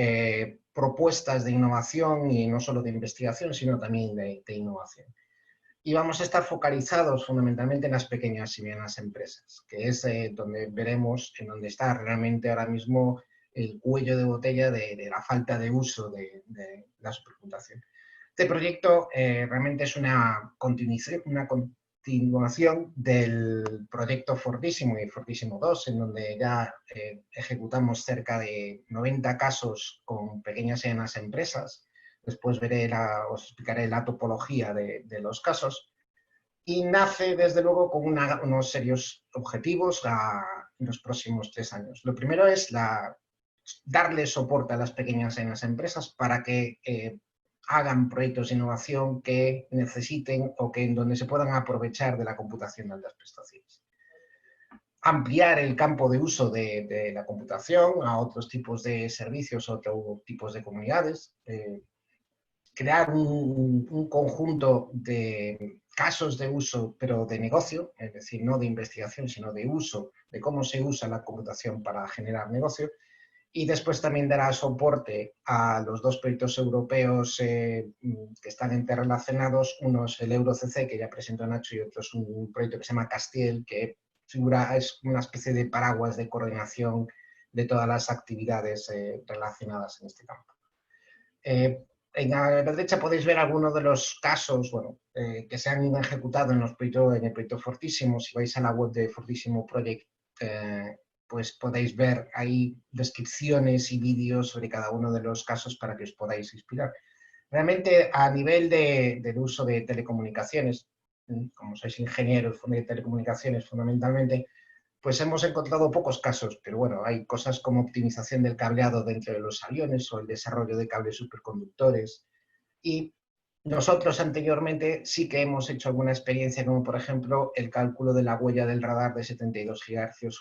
propuestas de innovación y no solo de investigación, sino también de innovación. Y vamos a estar focalizados fundamentalmente en las pequeñas y medianas empresas, que es donde veremos en donde está realmente ahora mismo el cuello de botella de la falta de uso de la supercomputación. Este proyecto realmente es una continuación del proyecto Fortissimo y Fortissimo 2, en donde ya ejecutamos cerca de 90 casos con pequeñas y medianas empresas. Después os explicaré la topología de los casos. Y nace, desde luego, con unos serios objetivos en los próximos 3 años. Lo primero es darle soporte a las pequeñas y medianas empresas para que hagan proyectos de innovación que necesiten o que en donde se puedan aprovechar de la computación de altas prestaciones. Ampliar el campo de uso de la computación a otros tipos de servicios, otros tipos de comunidades, crear un conjunto de casos de uso, pero de negocio, es decir, no de investigación, sino de uso, de cómo se usa la computación para generar negocio. Y después también dará soporte a los 2 proyectos europeos que están interrelacionados. Uno es el EuroCC, que ya presentó Nacho, y otro es un proyecto que se llama Castiel, que es una especie de paraguas de coordinación de todas las actividades relacionadas en este campo. En la derecha podéis ver algunos de los casos que se han ejecutado en el proyecto Fortissimo. Si vais a la web de Fortissimo Project, pues podéis ver ahí descripciones y vídeos sobre cada uno de los casos para que os podáis inspirar. Realmente, a nivel del uso de telecomunicaciones, como sois ingenieros de telecomunicaciones fundamentalmente, pues hemos encontrado pocos casos, pero bueno, hay cosas como optimización del cableado dentro de los aviones o el desarrollo de cables superconductores. Y nosotros anteriormente sí que hemos hecho alguna experiencia, como por ejemplo el cálculo de la huella del radar de 72 GHz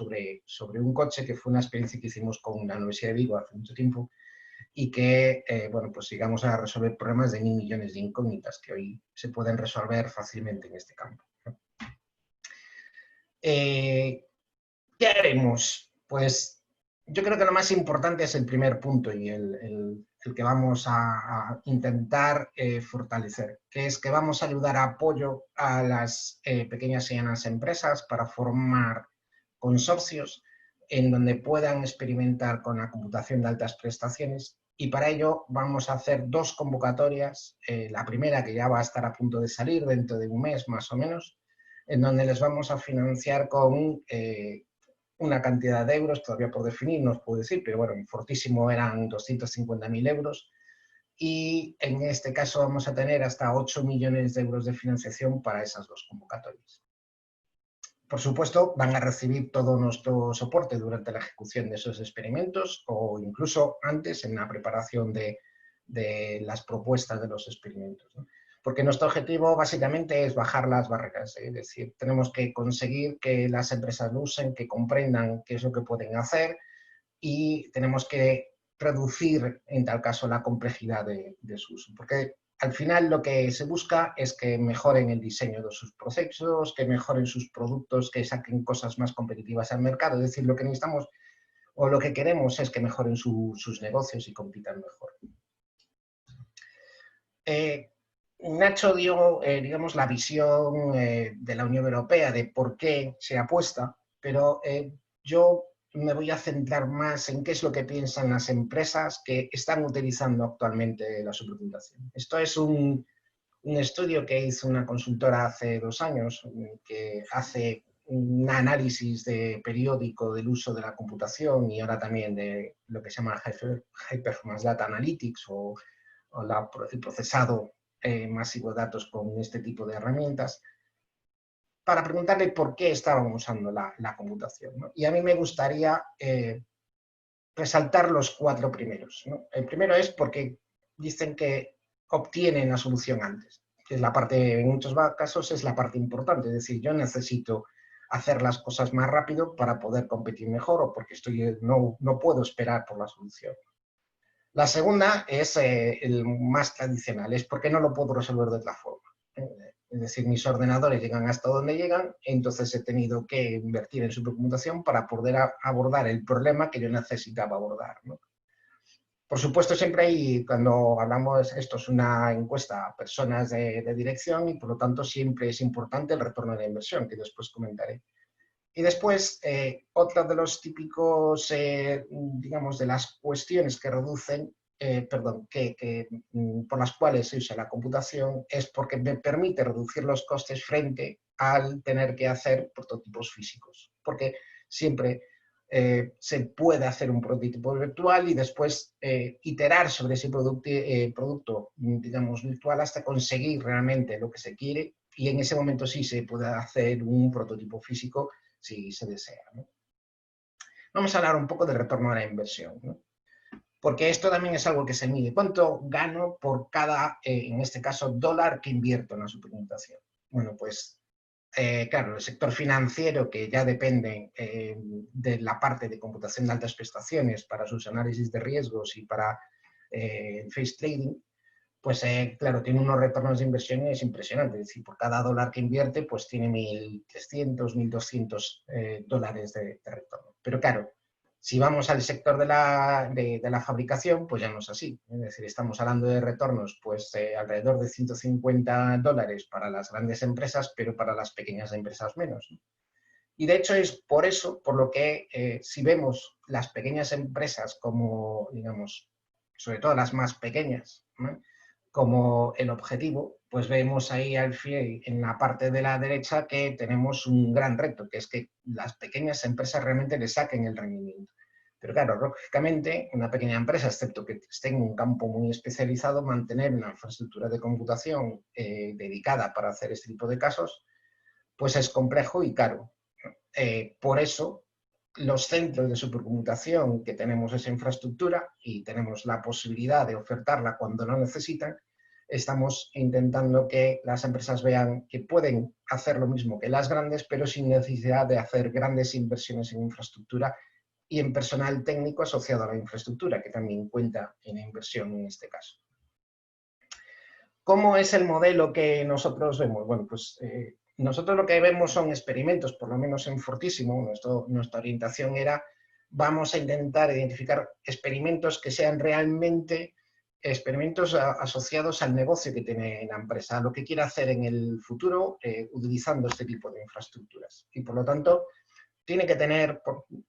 sobre un coche, que fue una experiencia que hicimos con la Universidad de Vigo hace mucho tiempo y que, bueno, pues llegamos a resolver problemas de 1.000 millones de incógnitas que hoy se pueden resolver fácilmente en este campo. ¿Qué haremos? Pues yo creo que lo más importante es el primer punto y el el que vamos a intentar fortalecer, que es que vamos a ayudar a apoyo a las pequeñas y medianas empresas para formar consorcios en donde puedan experimentar con la computación de altas prestaciones, y para ello vamos a hacer 2 convocatorias, la primera que ya va a estar a punto de salir dentro de un mes más o menos, en donde les vamos a financiar con una cantidad de euros, todavía por definir, no os puedo decir, pero bueno, en Fortísimo eran 250.000 euros, y en este caso vamos a tener hasta 8 millones de euros de financiación para esas 2 convocatorias. Por supuesto, van a recibir todo nuestro soporte durante la ejecución de esos experimentos o incluso antes en la preparación de las propuestas de los experimentos, ¿no? Porque nuestro objetivo básicamente es bajar las barreras, es decir, tenemos que conseguir que las empresas lo usen, que comprendan qué es lo que pueden hacer, y tenemos que reducir en tal caso la complejidad de su uso. Porque al final lo que se busca es que mejoren el diseño de sus procesos, que mejoren sus productos, que saquen cosas más competitivas al mercado. Es decir, lo que necesitamos o lo que queremos es que mejoren sus negocios y compitan mejor. Nacho dio, digamos, la visión de la Unión Europea de por qué se apuesta, pero yo me voy a centrar más en qué es lo que piensan las empresas que están utilizando actualmente la supercomputación. Esto es un estudio que hizo una consultora hace 2 años, que hace un análisis de periódico del uso de la computación y ahora también de lo que se llama High Performance Data Analytics o el procesado masivo de datos con este tipo de herramientas, para preguntarle por qué estaban usando la computación, ¿no? Y a mí me gustaría resaltar los 4 primeros, ¿no? El primero es porque dicen que obtienen la solución antes, que es la parte, en muchos casos es la parte importante, es decir, yo necesito hacer las cosas más rápido para poder competir mejor o porque no puedo esperar por la solución. La segunda es el más tradicional, es porque no lo puedo resolver de otra forma. Es decir, mis ordenadores llegan hasta donde llegan, entonces he tenido que invertir en supercomputación para poder abordar el problema que yo necesitaba abordar, ¿no? Por supuesto, siempre hay, cuando hablamos, esto es una encuesta a personas de dirección y por lo tanto siempre es importante el retorno de la inversión, que después comentaré. Y después, otra de los típicos, digamos, de las cuestiones que reducen, por las cuales se usa la computación es porque me permite reducir los costes frente al tener que hacer prototipos físicos. Porque siempre se puede hacer un prototipo virtual y después iterar sobre ese producto, digamos, virtual hasta conseguir realmente lo que se quiere, y en ese momento sí se puede hacer un prototipo físico si se desea, ¿no? Vamos a hablar un poco de retorno a la inversión, ¿no? Porque esto también es algo que se mide. ¿Cuánto gano por cada, en este caso, dólar que invierto en la supercomputación? Bueno, pues, claro, el sector financiero, que ya depende de la parte de computación de altas prestaciones para sus análisis de riesgos y para el face trading, pues claro, tiene unos retornos de inversiones impresionantes. Es decir, por cada dólar que invierte, pues tiene 1.300, 1.200 dólares de retorno. Pero claro, si vamos al sector de la fabricación, pues ya no es así. Es decir, estamos hablando de retornos pues alrededor de 150 dólares para las grandes empresas, pero para las pequeñas empresas menos, ¿no? Y de hecho es por eso, por lo que si vemos las pequeñas empresas como, digamos, sobre todo las más pequeñas, ¿no?, como el objetivo, pues vemos ahí al pie, en la parte de la derecha, que tenemos un gran reto, que es que las pequeñas empresas realmente le saquen el rendimiento. Pero claro, lógicamente, una pequeña empresa, excepto que esté en un campo muy especializado, mantener una infraestructura de computación dedicada para hacer este tipo de casos, pues es complejo y caro. Por eso, los centros de supercomputación, que tenemos esa infraestructura y tenemos la posibilidad de ofertarla cuando lo necesitan, estamos intentando que las empresas vean que pueden hacer lo mismo que las grandes, pero sin necesidad de hacer grandes inversiones en infraestructura y en personal técnico asociado a la infraestructura, que también cuenta en la inversión en este caso. ¿Cómo es el modelo que nosotros vemos? Bueno, pues nosotros lo que vemos son experimentos, por lo menos en Fortísimo. Nuestra orientación era, vamos a intentar identificar experimentos que sean realmente experimentos asociados al negocio que tiene la empresa, a lo que quiere hacer en el futuro utilizando este tipo de infraestructuras. Y por lo tanto, tiene que tener,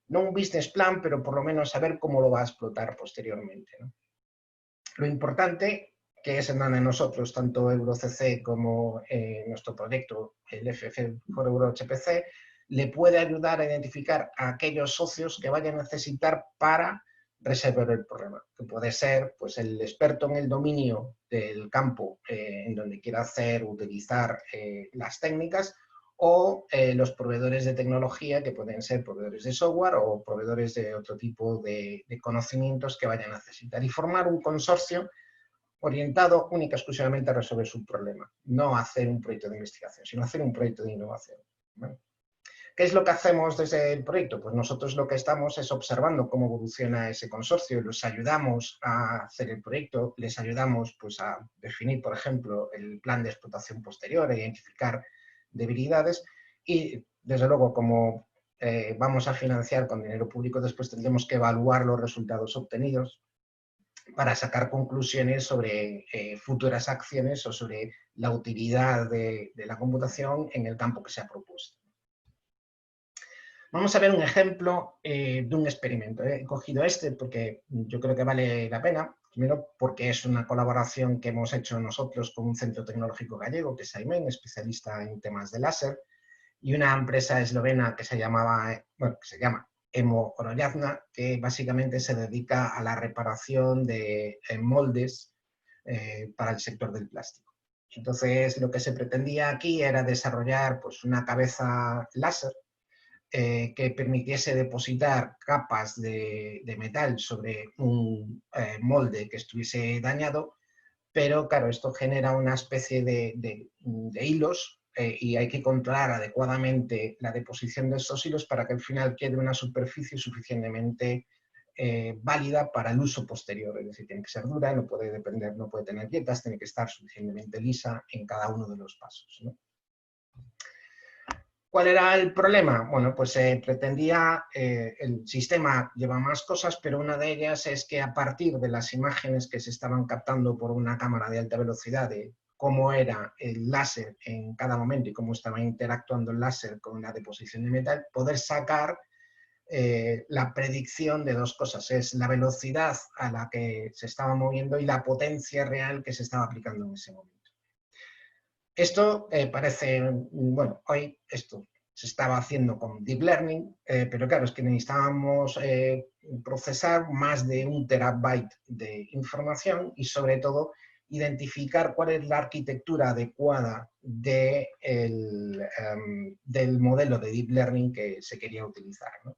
no un business plan, pero por lo menos saber cómo lo va a explotar posteriormente, ¿no? Lo importante, que es en donde nosotros, tanto EuroCC como nuestro proyecto, el FF for EuroHPC, le puede ayudar a identificar a aquellos socios que vayan a necesitar para resolver el problema, que puede ser pues, el experto en el dominio del campo en donde quiera utilizar las técnicas, o los proveedores de tecnología, que pueden ser proveedores de software o proveedores de otro tipo de conocimientos que vayan a necesitar, y formar un consorcio orientado única y exclusivamente a resolver su problema, no hacer un proyecto de investigación, sino hacer un proyecto de innovación, ¿vale? ¿Qué es lo que hacemos desde el proyecto? Pues nosotros lo que estamos es observando cómo evoluciona ese consorcio, los ayudamos a hacer el proyecto, les ayudamos pues, a definir, por ejemplo, el plan de explotación posterior, a identificar debilidades, y desde luego como vamos a financiar con dinero público, después tendremos que evaluar los resultados obtenidos para sacar conclusiones sobre futuras acciones o sobre la utilidad de la computación en el campo que se ha propuesto. Vamos a ver un ejemplo de un experimento. He cogido este porque yo creo que vale la pena, primero porque es una colaboración que hemos hecho nosotros con un centro tecnológico gallego, que es AIMEN, especialista en temas de láser, y una empresa eslovena que se llama Emo Orojavna, que básicamente se dedica a la reparación de moldes para el sector del plástico. Entonces, lo que se pretendía aquí era desarrollar pues, una cabeza láser que permitiese depositar capas de metal sobre un molde que estuviese dañado, pero claro, esto genera una especie de hilos y hay que controlar adecuadamente la deposición de estos hilos para que al final quede una superficie suficientemente válida para el uso posterior. Es decir, tiene que ser dura, no puede tener grietas, tiene que estar suficientemente lisa en cada uno de los pasos, ¿no? ¿Cuál era el problema? Bueno, pues pretendía, el sistema lleva más cosas, pero una de ellas es que a partir de las imágenes que se estaban captando por una cámara de alta velocidad de cómo era el láser en cada momento y cómo estaba interactuando el láser con la deposición de metal, poder sacar la predicción de dos cosas, es la velocidad a la que se estaba moviendo y la potencia real que se estaba aplicando en ese momento. Esto parece, bueno, hoy esto se estaba haciendo con Deep Learning, pero claro, es que necesitábamos procesar más de 1 terabyte de información y sobre todo identificar cuál es la arquitectura adecuada del modelo de Deep Learning que se quería utilizar, ¿no?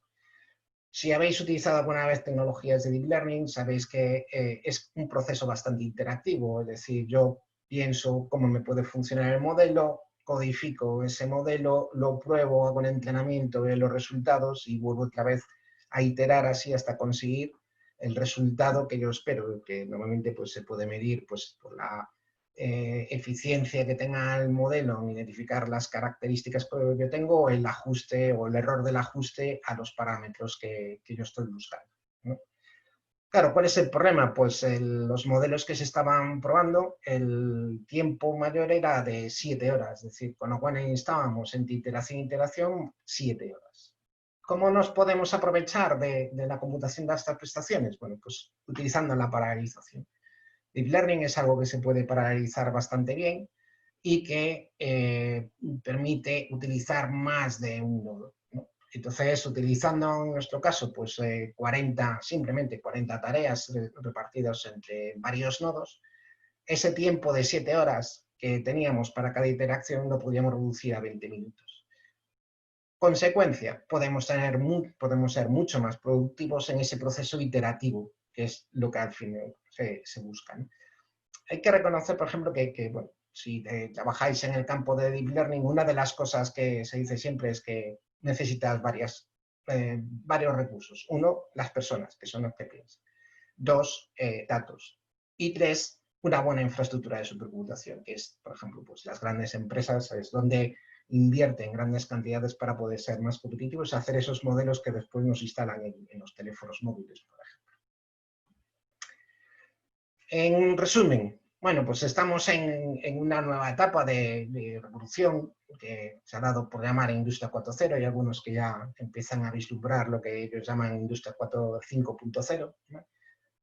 Si habéis utilizado alguna vez tecnologías de Deep Learning, sabéis que es un proceso bastante interactivo, es decir, yo pienso cómo me puede funcionar el modelo, codifico ese modelo, lo pruebo, hago un entrenamiento, veo los resultados y vuelvo otra vez a iterar así hasta conseguir el resultado que yo espero, que normalmente pues, se puede medir pues, por la eficiencia que tenga el modelo en identificar las características que yo tengo, o el ajuste o el error del ajuste a los parámetros que yo estoy buscando, ¿no? Claro, ¿cuál es el problema? Pues los modelos que se estaban probando, el tiempo mayor era de 7 horas, es decir, con lo cual estábamos entre iteración e iteración 7 horas. ¿Cómo nos podemos aprovechar de la computación de estas prestaciones? Bueno, pues utilizando la paralelización. Deep Learning es algo que se puede paralelizar bastante bien y que permite utilizar más de un nodo, ¿no? Entonces, utilizando en nuestro caso pues, simplemente 40 tareas repartidas entre varios nodos, ese tiempo de 7 horas que teníamos para cada interacción lo podíamos reducir a 20 minutos. Consecuencia, podemos ser mucho más productivos en ese proceso iterativo, que es lo que al final se busca, ¿no? Hay que reconocer, por ejemplo, que bueno, si trabajáis en el campo de Deep Learning, una de las cosas que se dice siempre es que necesitas varios recursos. Uno, las personas, que son los que piensan. Dos, datos. Y tres, una buena infraestructura de supercomputación, que es, por ejemplo, pues las grandes empresas, es donde invierten grandes cantidades para poder ser más competitivos y hacer esos modelos que después nos instalan en los teléfonos móviles, por ejemplo. En resumen, bueno, pues estamos en una nueva etapa de revolución que se ha dado por llamar Industria 4.0. Hay algunos que ya empiezan a vislumbrar lo que ellos llaman Industria 5.0, ¿no?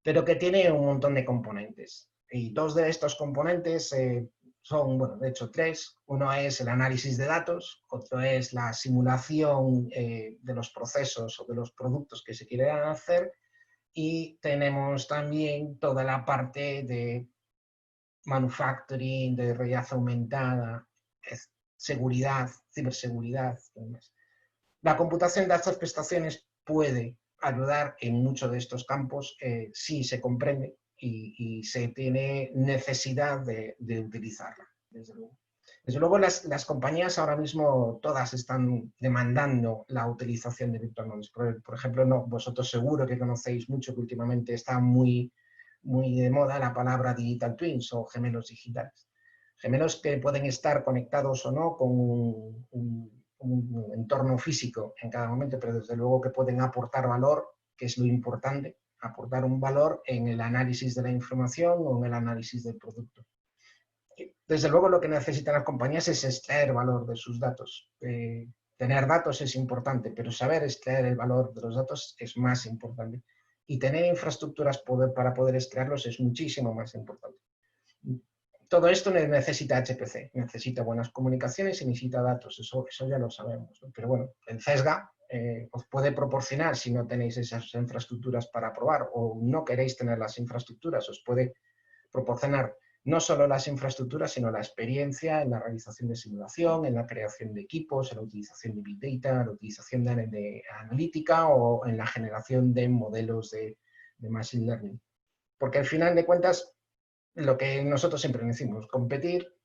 Pero que tiene un montón de componentes. Y dos de estos componentes son, bueno, de hecho tres. Uno es el análisis de datos, otro es la simulación de los procesos o de los productos que se quieren hacer, y tenemos también toda la parte de manufacturing, de realidad aumentada, seguridad, ciberseguridad y demás. La computación de estas prestaciones puede ayudar en muchos de estos campos si se comprende y se tiene necesidad de utilizarla, desde luego. Desde luego las compañías ahora mismo todas están demandando la utilización de virtual knowledge. Por ejemplo, no, vosotros seguro que conocéis mucho que últimamente está muy de moda la palabra digital twins o gemelos digitales. Gemelos que pueden estar conectados o no con un entorno físico en cada momento, pero desde luego que pueden aportar valor, que es lo importante, aportar un valor en el análisis de la información o en el análisis del producto. Desde luego lo que necesitan las compañías es extraer valor de sus datos. Tener datos es importante, pero saber extraer el valor de los datos es más importante. Y tener infraestructuras para poder extraerlos es muchísimo más importante. Todo esto necesita HPC, necesita buenas comunicaciones y necesita datos, eso ya lo sabemos, ¿no? Pero bueno, el CESGA os puede proporcionar, si no tenéis esas infraestructuras para probar o no queréis tener las infraestructuras, os puede proporcionar no solo las infraestructuras, sino la experiencia en la realización de simulación, en la creación de equipos, en la utilización de Big Data, en la utilización de analítica o en la generación de modelos de Machine Learning. Porque al final de cuentas, lo que nosotros siempre decimos,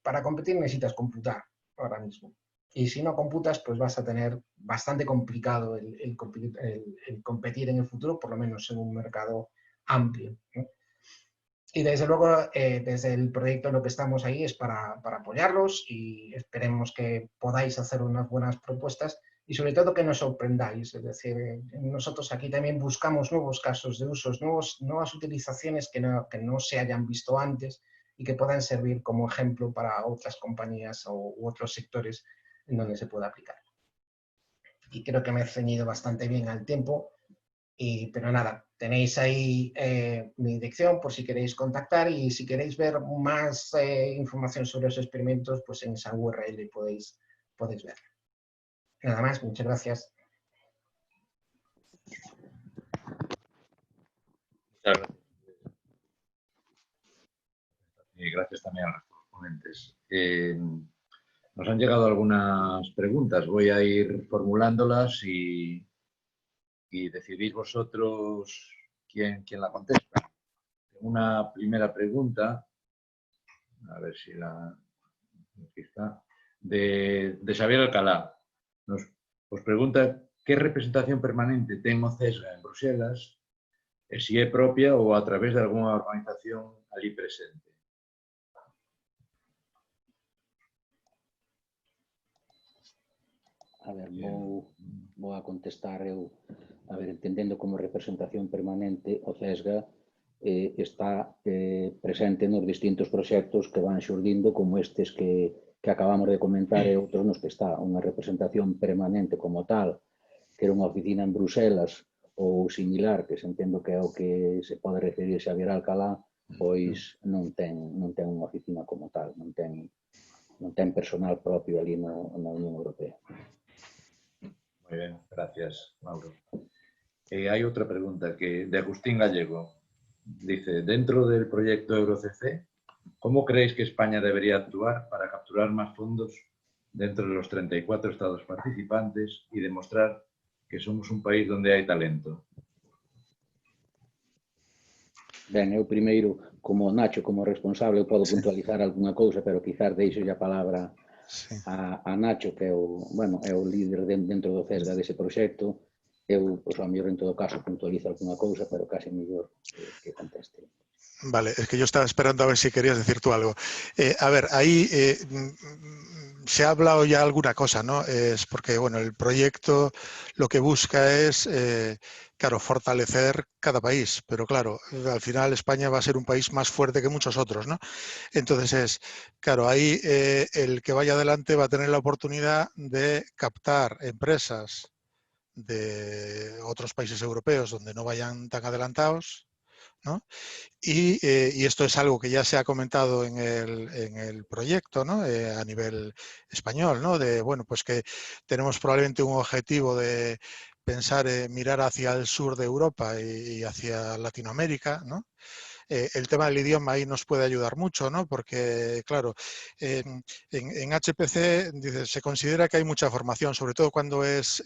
para competir necesitas computar ahora mismo. Y si no computas, pues vas a tener bastante complicado el competir en el futuro, por lo menos en un mercado amplio, ¿no? Y desde luego, desde el proyecto lo que estamos ahí es para apoyarlos y esperemos que podáis hacer unas buenas propuestas y sobre todo que nos sorprendáis. Es decir, nosotros aquí también buscamos nuevos casos de usos, nuevas utilizaciones que no se hayan visto antes y que puedan servir como ejemplo para otras compañías u otros sectores en donde se pueda aplicar. Y creo que me he ceñido bastante bien al tiempo. Pero nada, tenéis ahí mi dirección por si queréis contactar y si queréis ver más información sobre los experimentos, pues en esa URL podéis ver. Nada más, muchas gracias. Muchas gracias. Y gracias también a los ponentes. Nos han llegado algunas preguntas, voy a ir formulándolas y decidís vosotros quién la contesta. Una primera pregunta, a ver si aquí está, de Xavier Alcalá. Os pregunta qué representación permanente ten o CESGA en Bruselas e si é propia ou a través de algunha organización ali presente. A ver, vou a contestar eu. A ver, entendendo como representación permanente, o CESGA está presente nos distintos proxectos que van xurdindo, como estes que acabamos de comentar e outros nos que está unha representación permanente como tal, que era unha oficina en Bruselas ou similar, que se entendo que é o que se pode referir Xavier Alcalá, pois non ten unha oficina como tal, non ten personal propio ali na Unión Europea. Muy bien, gracias, Mauro. Hay otra pregunta de Agustín Gallego. Dice, dentro del proyecto EuroCC, ¿cómo creéis que España debería actuar para capturar más fondos dentro de los 34 estados participantes y demostrar que somos un país donde hai talento? Ben, eu primeiro, como Nacho, como responsable, eu podo puntualizar algunha cousa, pero quizás deixo a palabra a Nacho, que é o líder dentro do CESGA dese proxecto, Eu, pois, ao mellor, en todo caso, puntualizo alguna cousa, pero casi mellor que conteste. Vale, es que yo estaba esperando a ver si querías decir tú algo. A ver, ahí se ha hablado ya alguna cosa, ¿no? Es porque, bueno, el proyecto lo que busca es, claro, fortalecer cada país, pero claro, al final España va a ser un país más fuerte que muchos otros, ¿no? Entonces claro, ahí el que vaya adelante va a tener la oportunidad de captar empresas de otros países europeos donde no vayan tan adelantados, ¿no? Y esto es algo que ya se ha comentado en el proyecto, ¿no? A nivel español, ¿no? De, bueno, pues que tenemos probablemente un objetivo de pensar, mirar hacia el sur de Europa y hacia Latinoamérica, ¿no? El tema del idioma ahí nos puede ayudar mucho, ¿no? Porque, claro, en HPC dice, se considera que hay mucha formación, sobre todo cuando es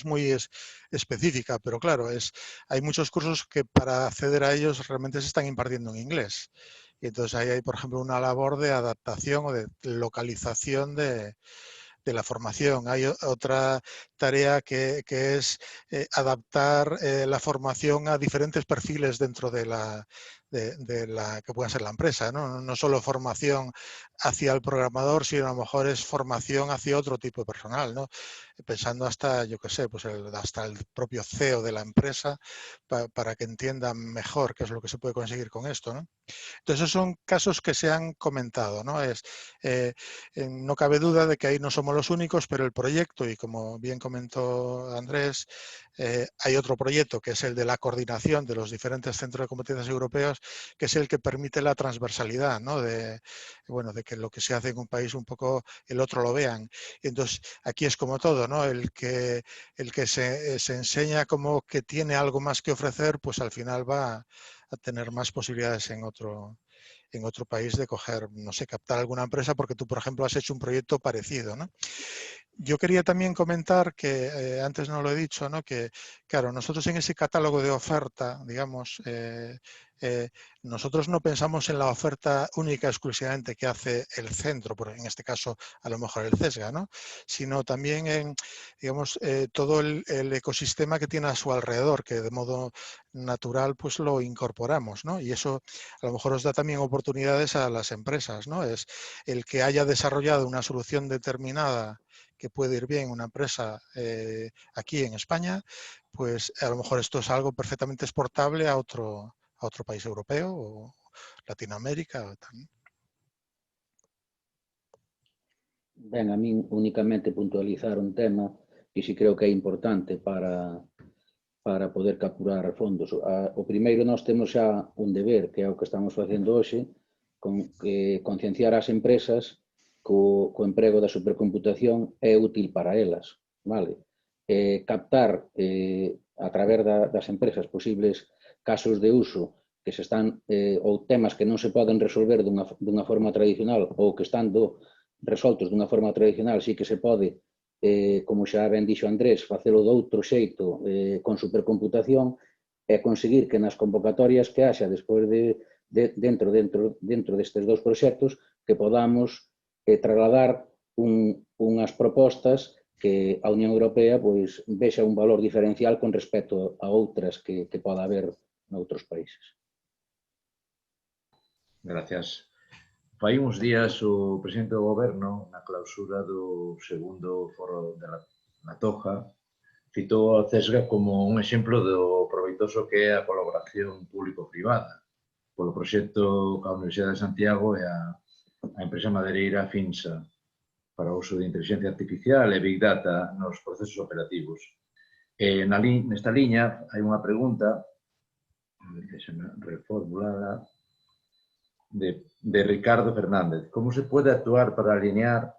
muy específica, pero claro, hay muchos cursos que para acceder a ellos realmente se están impartiendo en inglés. Y entonces ahí hay, por ejemplo, una labor de adaptación o de localización de la formación. Hay otra tarea que es adaptar la formación a diferentes perfiles dentro de la que pueda ser la empresa, ¿no? No solo formación hacia el programador, sino a lo mejor es formación hacia otro tipo de personal, ¿no? Pensando hasta, yo qué sé, pues hasta el propio CEO de la empresa para que entiendan mejor qué es lo que se puede conseguir con esto, ¿no? Entonces, esos son casos que se han comentado, ¿no? No cabe duda de que ahí no somos los únicos, pero el proyecto, y como bien comentó Andrés, hay otro proyecto que es el de la coordinación de los diferentes centros de competencias europeos, que es el que permite la transversalidad, ¿no? Bueno, de que lo que se hace en un país un poco el otro lo vean. Entonces, aquí es como todo, ¿no? El que se enseña como que tiene algo más que ofrecer, pues al final va a tener más posibilidades en otro país de coger, no sé, captar alguna empresa, porque tú, por ejemplo, has hecho un proyecto parecido, ¿no? Yo quería también comentar que, antes no lo he dicho, ¿no? Que, claro, nosotros en ese catálogo de oferta, digamos, nosotros no pensamos en la oferta única exclusivamente que hace el centro, en este caso a lo mejor el CESGA, ¿no? Sino también en, digamos, todo el ecosistema que tiene a su alrededor, que de modo natural pues lo incorporamos, ¿no? Y eso a lo mejor os da también oportunidades a las empresas, ¿no? Es el que haya desarrollado una solución determinada que puede ir bien una empresa aquí en España, pues a lo mejor esto es algo perfectamente exportable a otro país europeo o Latinoamérica o tal. Ben, a min únicamente puntualizar un tema que si creo que é importante para poder capturar fondos. O primeiro, nós temos xa un deber, que é o que estamos facendo hoxe, concienciar as empresas co emprego da supercomputación é útil para elas, vale? Captar a través das empresas posibles casos de uso que se están, ou temas que non se poden resolver dunha forma tradicional ou que están resoltos dunha forma tradicional, sí que se pode, como xa ben dixo Andrés, facelo de outro xeito con supercomputación e conseguir que nas convocatorias que haxa despois dentro destes dous proxectos que podamos trasladar unhas propostas que a Unión Europea pois vexa un valor diferencial con respecto a outras que poda haber noutros países. Gracias. Fai uns días o presidente do goberno, na clausura do segundo foro de La Toja, citou a CESGA como un exemplo do proveitoso que é a colaboración público-privada polo proxecto ca Universidade de Santiago e a empresa madeireira Finsa para o uso de inteligencia artificial e Big Data nos procesos operativos. Nesta liña hai unha pregunta, reformulada, de Ricardo Fernández. ¿Cómo se puede actuar para alinear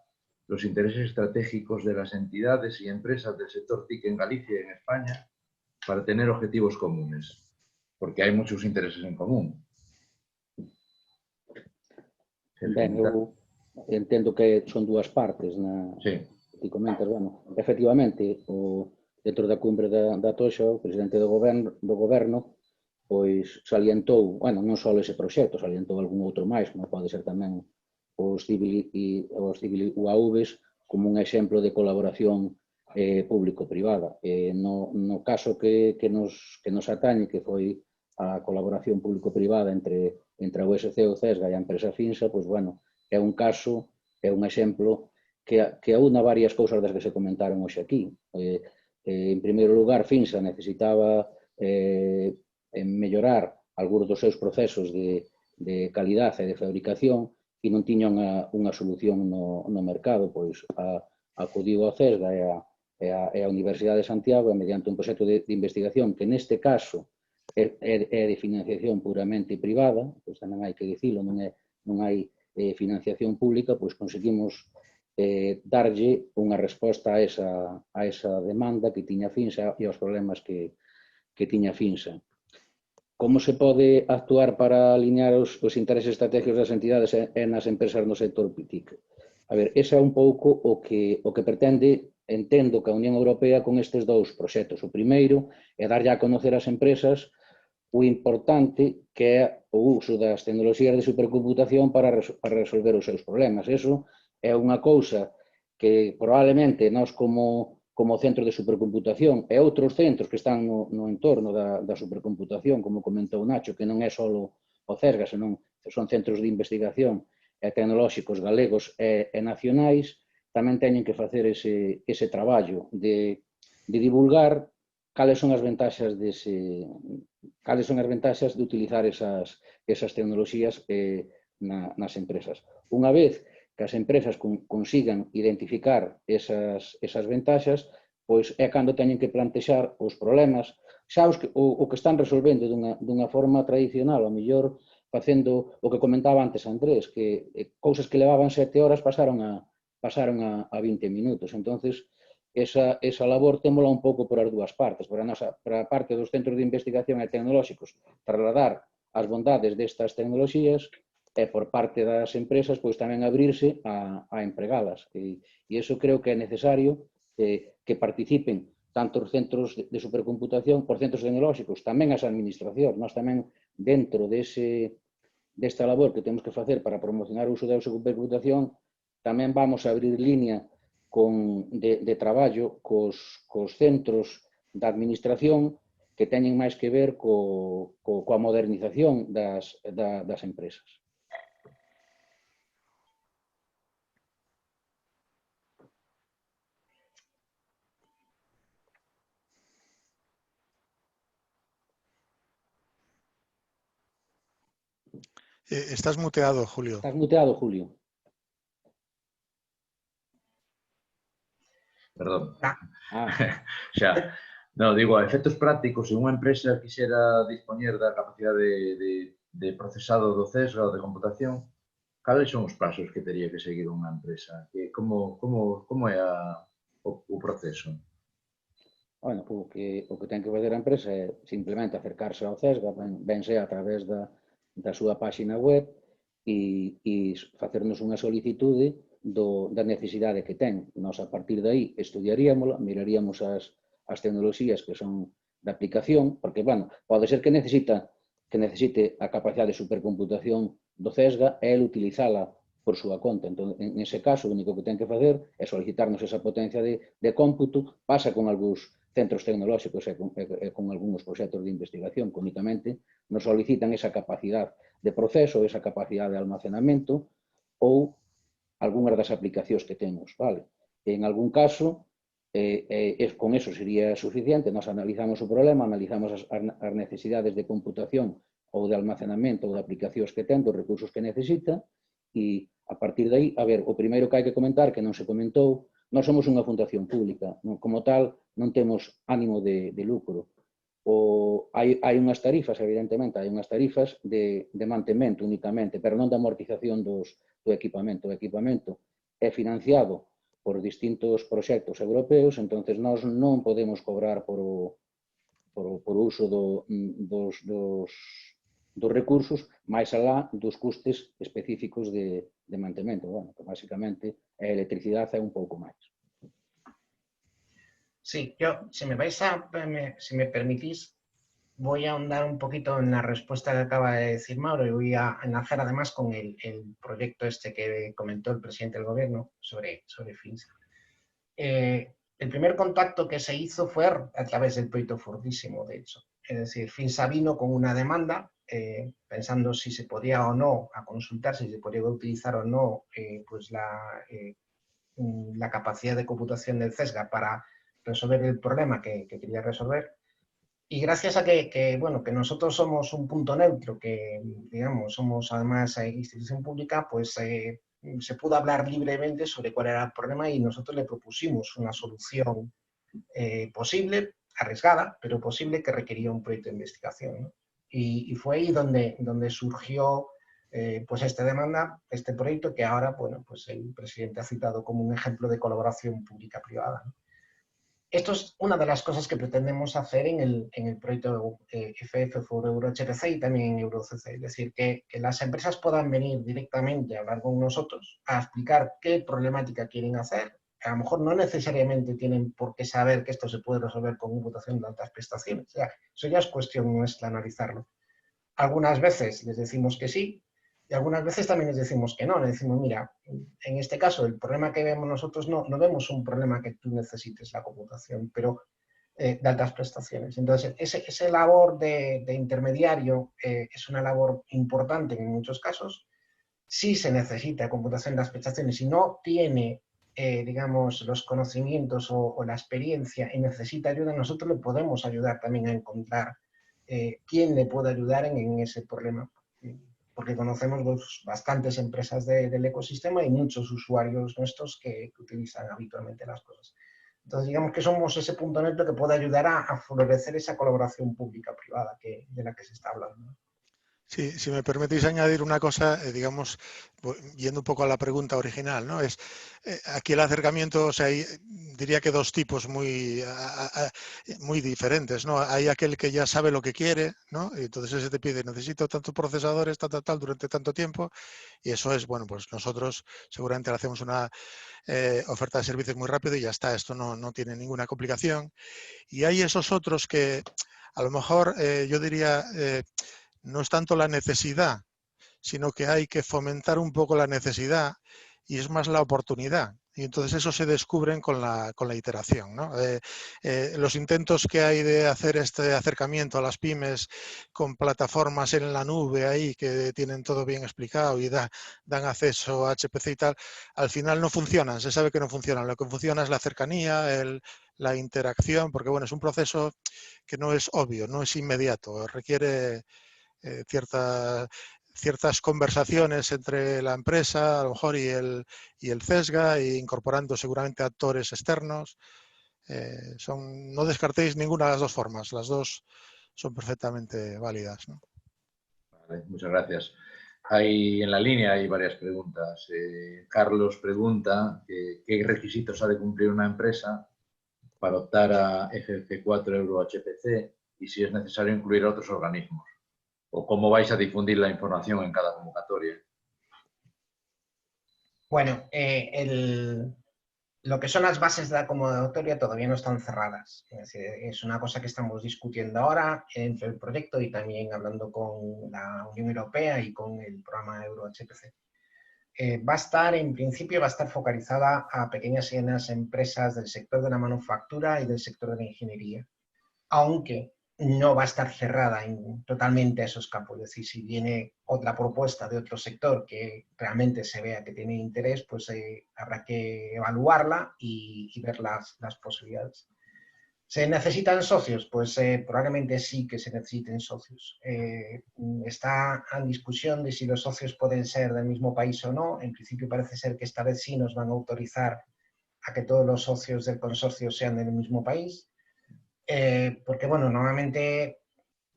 los intereses estratégicos de las entidades y empresas del sector TIC en Galicia y en España para tener objetivos comunes? Porque hay muchos intereses en común. Ben, eu entendo que son dúas partes Sí. Ti comentas, bueno, efectivamente, dentro da cumbre da Toxa, o presidente do goberno pois salientou, bueno, non só ese proxecto, salientou algún outro máis, como pode ser tamén os civil UAVs como un exemplo de colaboración público-privada. No caso que nos atañe, que foi a colaboración público-privada entre a USC, o CESGA e a empresa Finsa, pois, bueno, é un caso, é un exemplo que aúna varias cousas das que se comentaron hoxe aquí. En primeiro lugar, Finsa necesitaba mellorar algúns dos seus procesos de calidade e de fabricación e non tiña unha solución no mercado, pois acudiu ao CESGA e a Universidade de Santiago e mediante un proxecto de investigación que neste caso é de financiación puramente privada, pois tamén hai que dicilo, non hai financiación pública, pois conseguimos darlle unha resposta a esa demanda que tiña Finsa e aos problemas que tiña Finsa. Como se pode actuar para alinear os intereses estratégicos das entidades e nas empresas no sector TIC? A ver, ese é un pouco o que pretende, entendo, que a Unión Europea con estes dous proxectos. O primeiro é darlle a conocer ás empresas o importante que é o uso das tecnoloxías de supercomputación para resolver os seus problemas. Eso é unha cousa que probablemente nós como centro de supercomputación e outros centros que están no entorno da supercomputación, como comentou Nacho, que non é só o CESGA, senón son centros de investigación e tecnolóxicos galegos e nacionais, tamén teñen que facer ese traballo de divulgar cales son as ventaxas de utilizar esas tecnoloxías nas empresas. Unha vez que as empresas consigan identificar esas ventaxas, pois é cando teñen que plantexar os problemas, xa o que están resolvendo dunha forma tradicional, ao mellor facendo o que comentaba antes Andrés, que cousas que levaban 7 horas pasaron a 20 minutos. Entonces, esa labor témola un pouco por as dúas partes. Para a parte dos centros de investigación e tecnolóxicos, trasladar as bondades destas tecnoloxías e por parte das empresas pois tamén abrirse a empregalas. E iso creo que é necesario que participen tanto os centros de supercomputación por centros tecnolóxicos, tamén as administracións. Nós tamén, dentro desta labor que temos que facer para promocionar o uso da supercomputación, tamén vamos a abrir línea de traballo cos centros da administración que teñen máis que ver coa modernización das empresas. Estás muteado, Julio. Estás muteado, Julio. Perdón. Xa. No, digo, a efectos prácticos, se unha empresa quixera dispoñer da capacidade de procesado do CESGA ou de computación, cales son os pasos que teria que seguir unha empresa? Como é o proceso? Bueno, o que ten que fazer a empresa é simplemente acercarse ao CESGA, ben sea a través da súa páxina web e facernos unha solicitude da necesidade que ten. Nós, a partir de aí, estudiaríamola, miraríamos as tecnoloxías que son de aplicación, porque, bueno, pode ser que necesite a capacidade de supercomputación do CESGA e el utilizala por súa conta. Entón, en ese caso, o único que ten que facer é solicitarnos esa potencia de cómputo. Pasa con algúns centros tecnolóxicos e con algúns proxectos de investigación que únicamente nos solicitan esa capacidade de proceso, esa capacidade de almacenamento ou algunhas das aplicacións que temos, vale? En algún caso, con eso sería suficiente. Nos analizamos o problema, analizamos as necesidades de computación ou de almacenamento ou de aplicacións que ten, dos recursos que necesita, e a partir de aí, a ver, o primeiro que hai que comentar, que non se comentou, nós somos unha fundación pública, como tal, non temos ánimo de lucro. Hai unhas tarifas, evidentemente, hai unhas tarifas de mantemento únicamente, pero non de amortización do equipamento. O equipamento é financiado por distintos proxectos europeos, entonces nós non podemos cobrar por o uso dos recursos máis alá dos custes específicos de mantemento. Bueno, que basicamente a electricidade é un pouco máis. Sí, yo, si me permitís, voy a ahondar un poquito en la respuesta que acaba de decir Mauro y voy a enlazar además con el proyecto este que comentó el presidente del gobierno sobre Finsa. el primer contacto que se hizo fue a través del proyecto Fortísimo, de hecho. Es decir, Finsa vino con una demanda, pensando si se podía o no, a consultar si se podía utilizar o no pues la capacidad de computación del CESGA para resolver el problema que quería resolver. Y gracias a bueno, que nosotros somos un punto neutro, que digamos somos además institución pública, pues se pudo hablar libremente sobre cuál era el problema y nosotros le propusimos una solución posible, arriesgada, pero posible, que requería un proyecto de investigación, ¿no? Y fue ahí donde surgió pues esta demanda, este proyecto que ahora, bueno, pues el presidente ha citado como un ejemplo de colaboración pública-privada, ¿no? Esto es una de las cosas que pretendemos hacer en el proyecto FF for EuroHPC y también en EuroCC. Es decir, que las empresas puedan venir directamente a hablar con nosotros, a explicar qué problemática quieren hacer. A lo mejor no necesariamente tienen por qué saber que esto se puede resolver con computación de altas prestaciones. O sea, eso ya es cuestión nuestra analizarlo. Algunas veces les decimos que sí, y algunas veces también les decimos que no. Les decimos, mira, en este caso el problema que vemos nosotros no vemos un problema que tú necesites la computación, pero de altas prestaciones. Entonces, ese labor de intermediario es una labor importante en muchos casos. Sí se necesita computación de altas prestaciones y no tiene, digamos, los conocimientos o la experiencia y necesita ayuda, nosotros le podemos ayudar también a encontrar quién le puede ayudar en ese problema. Porque conocemos bastantes empresas del ecosistema y muchos usuarios nuestros que utilizan habitualmente las cosas. Entonces, digamos que somos ese punto neutro que puede ayudar a florecer esa colaboración pública-privada de la que se está hablando. Sí, si me permitís añadir una cosa, digamos, yendo un poco a la pregunta original, ¿no? Es aquí el acercamiento, o sea, hay, diría que dos tipos muy diferentes, ¿no? Hay aquel que ya sabe lo que quiere, ¿no? Y entonces ese te pide, necesito tantos procesadores, tal, durante tanto tiempo, y eso es, bueno, pues nosotros seguramente le hacemos una oferta de servicios muy rápido y ya está, esto no tiene ninguna complicación. Y hay esos otros que a lo mejor yo diría... no es tanto la necesidad, sino que hay que fomentar un poco la necesidad y es más la oportunidad. Y entonces eso se descubren con la iteración, ¿no? Los intentos que hay de hacer este acercamiento a las pymes con plataformas en la nube ahí que tienen todo bien explicado y dan acceso a HPC y tal, al final no funcionan, se sabe que no funcionan. Lo que funciona es la cercanía, la interacción, porque bueno, es un proceso que no es obvio, no es inmediato, requiere ciertas conversaciones entre la empresa, a lo mejor, y el CESGA, e incorporando seguramente actores externos. No descartéis ninguna de las dos formas, las dos son perfectamente válidas, ¿no? Vale, muchas gracias. En la línea hay varias preguntas. Carlos pregunta qué requisitos ha de cumplir una empresa para optar a FF4 EuroHPC y si es necesario incluir otros organismos. ¿O cómo vais a difundir la información en cada convocatoria? Bueno, lo que son las bases de la convocatoria todavía no están cerradas. Es decir, es una cosa que estamos discutiendo ahora entre el proyecto y también hablando con la Unión Europea y con el programa EuroHPC. Va a estar, en principio, va a estar focalizada a pequeñas y medianas empresas del sector de la manufactura y del sector de la ingeniería, aunque no va a estar cerrada totalmente a esos campos. Es decir, si viene otra propuesta de otro sector que realmente se vea que tiene interés, pues habrá que evaluarla y ver las posibilidades. ¿Se necesitan socios? Pues probablemente sí que se necesiten socios. Está en discusión de si los socios pueden ser del mismo país o no. En principio parece ser que esta vez sí nos van a autorizar a que todos los socios del consorcio sean del mismo país. Porque, bueno, normalmente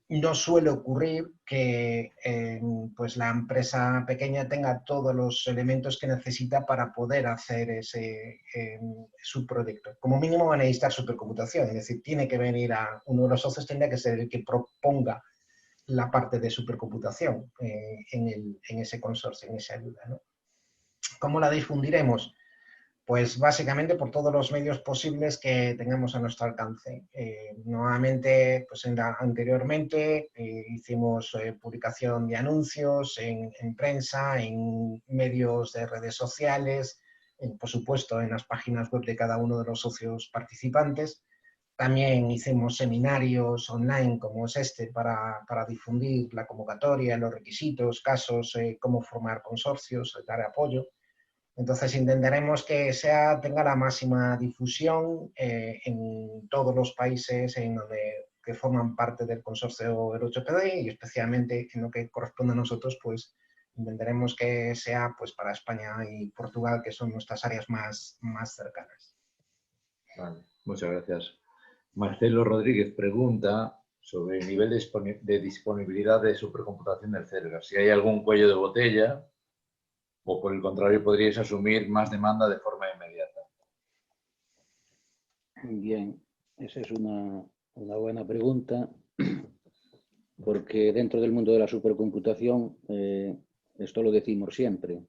no suele ocurrir que pues la empresa pequeña tenga todos los elementos que necesita para poder hacer su proyecto. Como mínimo van a necesitar supercomputación, es decir, tiene que venir uno de los socios, tendría que ser el que proponga la parte de supercomputación en ese consorcio, en esa ayuda, ¿no? ¿Cómo la difundiremos? Pues básicamente por todos los medios posibles que tengamos a nuestro alcance. Nuevamente, pues anteriormente hicimos publicación de anuncios en prensa, en medios de redes sociales, por supuesto, en las páginas web de cada uno de los socios participantes. También hicimos seminarios online como es este para difundir la convocatoria, los requisitos, casos, cómo formar consorcios, dar apoyo. Entonces intentaremos que tenga la máxima difusión en todos los países que forman parte del consorcio del 8PD y especialmente en lo que corresponde a nosotros, pues intentaremos que sea pues, para España y Portugal, que son nuestras áreas más cercanas. Vale, muchas gracias. Marcelo Rodríguez pregunta sobre el nivel de disponibilidad de supercomputación del CERGA. Si hay algún cuello de botella o, por el contrario, podríais asumir más demanda de forma inmediata. Bien, esa es una buena pregunta, porque dentro del mundo de la supercomputación, esto lo decimos siempre,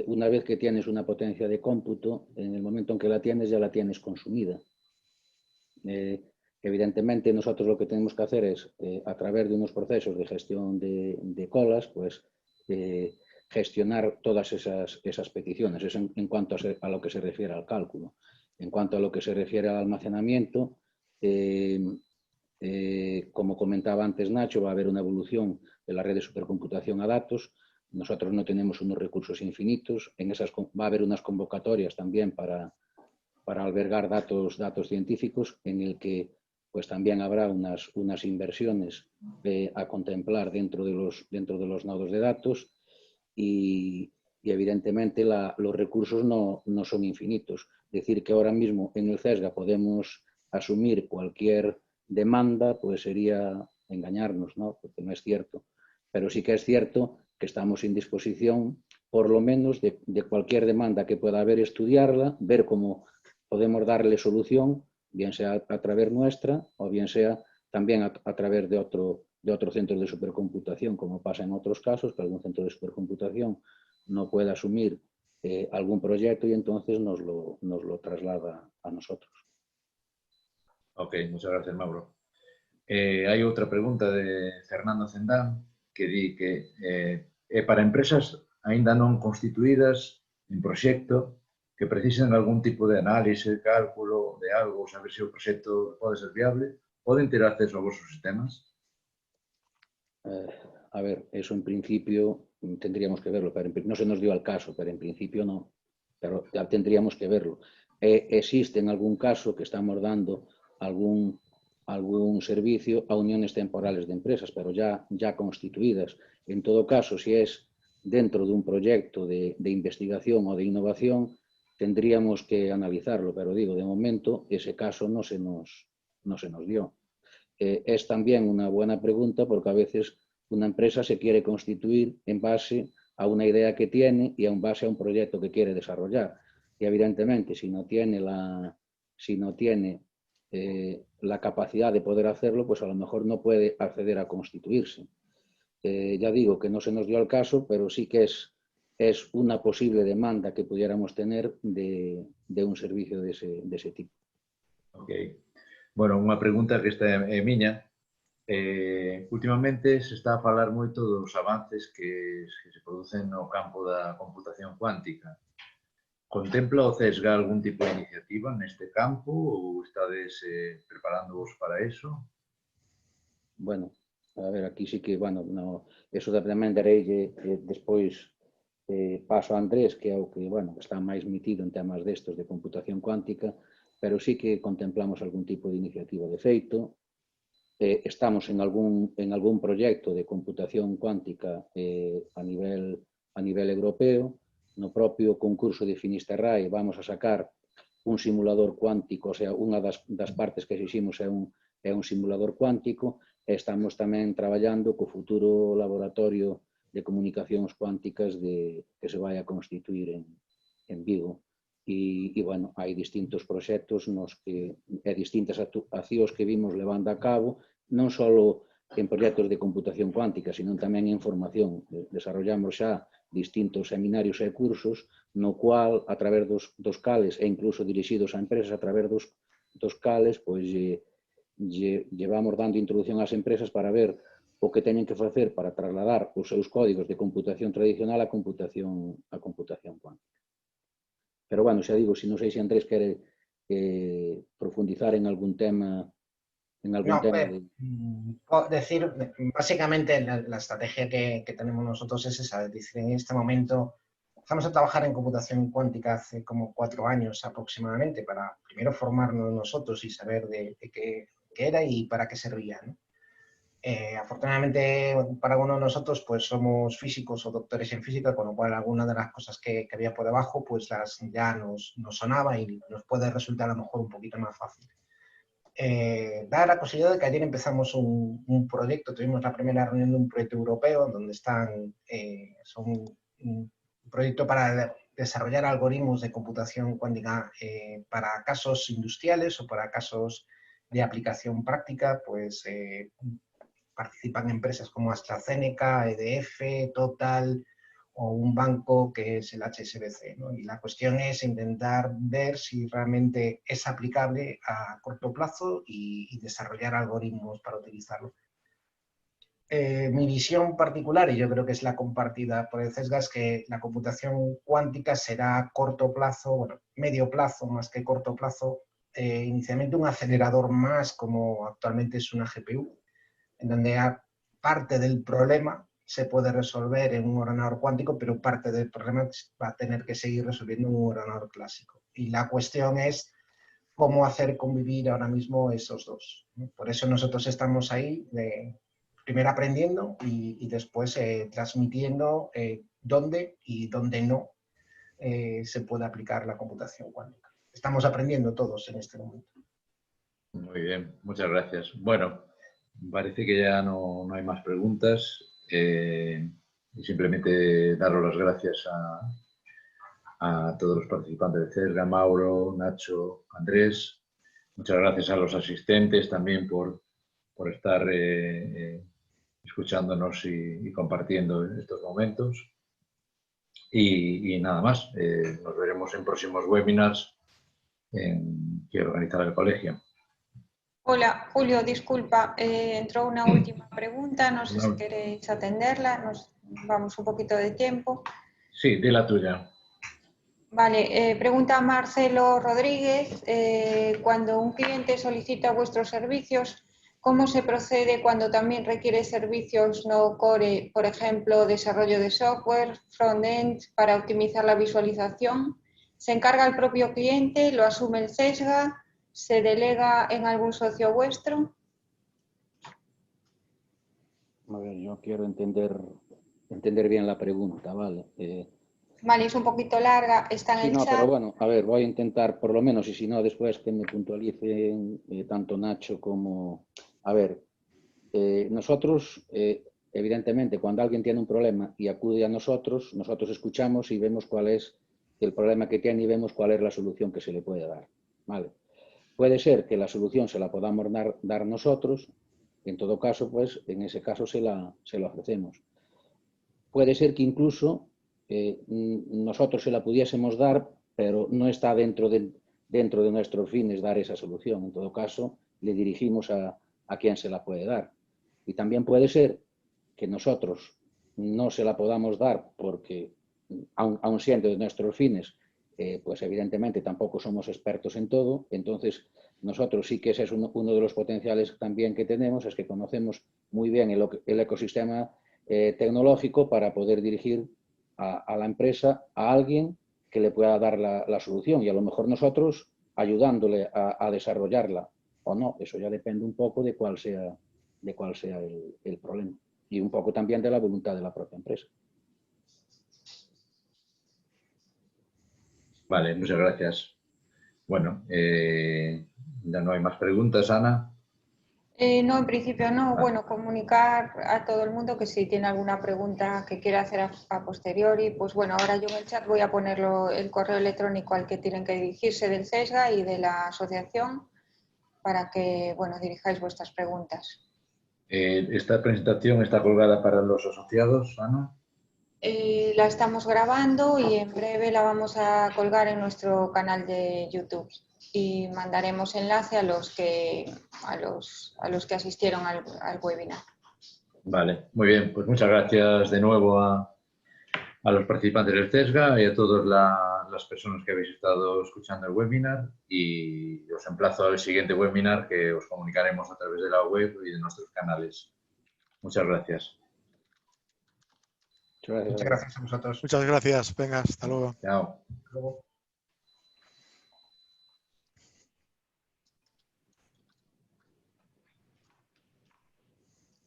una vez que tienes una potencia de cómputo, en el momento en que la tienes, ya la tienes consumida. Evidentemente, nosotros lo que tenemos que hacer es, a través de unos procesos de gestión de colas, pues gestionar todas esas peticiones. Eso en cuanto a lo que se refiere al cálculo. En cuanto a lo que se refiere al almacenamiento, como comentaba antes Nacho, va a haber una evolución de la red de supercomputación a datos. Nosotros no tenemos unos recursos infinitos. Va a haber unas convocatorias también para albergar datos científicos, en el que pues también habrá unas inversiones a contemplar dentro de los nodos de datos y evidentemente los recursos no son infinitos. Decir que ahora mismo en el CESGA podemos asumir cualquier demanda pues sería engañarnos, ¿no? Porque no es cierto. Pero sí que es cierto que estamos en disposición, por lo menos, de cualquier demanda que pueda haber, estudiarla, ver cómo podemos darle solución, bien sea a través nuestra o bien sea también a través de otro centro de supercomputación, como pasa en otros casos, que algún centro de supercomputación no puede asumir algún proyecto y entonces nos lo traslada a nosotros. Ok, muchas gracias, Mauro. Hay outra pregunta de Fernando Zendán que di que para empresas aínda non constituídas en proxecto que precisen algún tipo de análise, cálculo de algo, saber se o proxecto pode ser viable, poden ter acceso a vosos sistemas? A ver, eso en principio tendríamos que verlo, pero no se nos dio al caso, pero en principio no, pero ya tendríamos que verlo. Existe en algún caso que estamos dando algún servicio a uniones temporales de empresas, pero ya constituidas. En todo caso, si es dentro de un proyecto de investigación o de innovación, tendríamos que analizarlo, pero digo, de momento ese caso no se nos dio. Es también una buena pregunta porque a veces una empresa se quiere constituir en base a una idea que tiene y en base a un proyecto que quiere desarrollar. Y evidentemente, si no tiene la capacidad de poder hacerlo, pues a lo mejor no puede acceder a constituirse. Ya digo que no se nos dio al caso, pero sí que es una posible demanda que pudiéramos tener de un servicio de ese tipo. Ok. Bueno, unha pregunta que esta é miña. Últimamente se está a falar moito dos avances que se producen no campo da computación cuántica. Contempla o CESGA algún tipo de iniciativa neste campo ou estades preparándovos para eso? Bueno, a ver, aquí sí que, bueno, eso tamén dareille despois paso a Andrés, que é o que, bueno, está máis metido en temas destos de computación cuántica, pero sí que contemplamos algún tipo de iniciativa de feito. Estamos en algún proxecto de computación cuántica a nivel europeo. No propio concurso de Finisterrae vamos a sacar un simulador cuántico, o sea, unha das partes que exiximos é un simulador cuántico. Estamos tamén traballando co futuro laboratorio de comunicacións cuánticas que se vai a constituir en Vigo. E, bueno, hai distintos proxectos e distintas actuacións que vimos levando a cabo, non só en proxectos de computación cuántica, sino tamén en formación. Desarrollamos xa distintos seminarios e cursos, no cual, a través dos cales, e incluso dirixidos a empresas a través dos cales, pois llevamos dando introducción ás empresas para ver o que teñen que facer para trasladar os seus códigos de computación tradicional a computación cuántica. Pero, bueno, xa digo, se non sei se Andrés quere profundizar en algún tema. Puedo decir, básicamente la estrategia que tenemos nosotros es esa, es decir, en este momento empezamos a trabajar en computación cuántica hace como 4 años aproximadamente, para primero formarnos nosotros y saber de qué era y para qué servía, ¿no? Afortunadamente para uno de nosotros pues somos físicos o doctores en física, con lo cual algunas de las cosas que había por debajo pues ya nos sonaba y nos puede resultar a lo mejor un poquito más fácil. Da la posibilidad de que ayer empezamos un proyecto, tuvimos la primera reunión de un proyecto europeo donde son un proyecto para desarrollar algoritmos de computación cuántica para casos industriales o para casos de aplicación práctica, pues participan empresas como AstraZeneca, EDF, Total o un banco que es el HSBC, ¿no? Y la cuestión es intentar ver si realmente es aplicable a corto plazo y desarrollar algoritmos para utilizarlo. Mi visión particular, y yo creo que es la compartida por el CESGA, es que la computación cuántica será a corto plazo, bueno, medio plazo más que corto plazo, inicialmente un acelerador más como actualmente es una GPU, en donde parte del problema se puede resolver en un ordenador cuántico, pero parte del problema va a tener que seguir resolviendo en un ordenador clásico. Y la cuestión es cómo hacer convivir ahora mismo esos dos, ¿no? Por eso nosotros estamos ahí, primero aprendiendo y después transmitiendo dónde y dónde no se puede aplicar la computación cuántica. Estamos aprendiendo todos en este momento. Muy bien, muchas gracias. Bueno, parece que ya no hay más preguntas. Y simplemente daros las gracias a todos los participantes de CESGA, Mauro, Nacho, Andrés. Muchas gracias a los asistentes también por estar escuchándonos y compartiendo estos momentos. Y nada más, nos veremos en próximos webinars que organizará el colegio. Hola, Julio, disculpa, entró una última pregunta, no sé si queréis atenderla, nos vamos un poquito de tiempo. Sí, di la tuya. Vale, pregunta Marcelo Rodríguez, cuando un cliente solicita vuestros servicios, ¿cómo se procede cuando también requiere servicios no core, por ejemplo, desarrollo de software, front-end, para optimizar la visualización? ¿Se encarga el propio cliente, lo asume el CESGA? ¿Se delega en algún socio vuestro? A ver, yo quiero entender bien la pregunta, ¿vale? Vale, es un poquito larga, está en el chat. Pero bueno, a ver, voy a intentar por lo menos, y si no, después que me puntualicen tanto Nacho como... A ver, nosotros, evidentemente, cuando alguien tiene un problema y acude a nosotros escuchamos y vemos cuál es el problema que tiene y vemos cuál es la solución que se le puede dar, ¿vale? Puede ser que la solución se la podamos dar nosotros, en todo caso, pues, en ese caso se lo ofrecemos. Puede ser que incluso nosotros se la pudiésemos dar, pero no está dentro de nuestros fines dar esa solución. En todo caso, le dirigimos a quien se la puede dar. Y también puede ser que nosotros no se la podamos dar porque, aun siendo de nuestros fines, pues evidentemente tampoco somos expertos en todo. Entonces, nosotros sí que ese es uno de los potenciales también que tenemos, es que conocemos muy bien el ecosistema tecnológico para poder dirigir a la empresa a alguien que le pueda dar la solución, y a lo mejor nosotros ayudándole a desarrollarla o no. Eso ya depende un poco de cuál sea el problema y un poco también de la voluntad de la propia empresa. Vale, muchas gracias. Bueno, ya no hay más preguntas, Ana. No, en principio no. Bueno, comunicar a todo el mundo que si tiene alguna pregunta que quiera hacer a posteriori, pues bueno, ahora yo en el chat voy a poner el correo electrónico al que tienen que dirigirse del CESGA y de la asociación para que, bueno, dirijáis vuestras preguntas. ¿Esta presentación está colgada para los asociados, Ana? La estamos grabando y en breve la vamos a colgar en nuestro canal de YouTube y mandaremos enlace a los que asistieron al webinar. Vale, muy bien. Pues muchas gracias de nuevo a los participantes del CESGA y a todas las personas que habéis estado escuchando el webinar, y os emplazo al siguiente webinar que os comunicaremos a través de la web y de nuestros canales. Muchas gracias. Muchas gracias a vosotros. Muchas gracias. Venga, hasta luego. Chao. Hasta luego.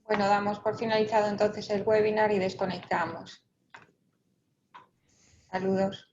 Bueno, damos por finalizado entonces el webinar y desconectamos. Saludos.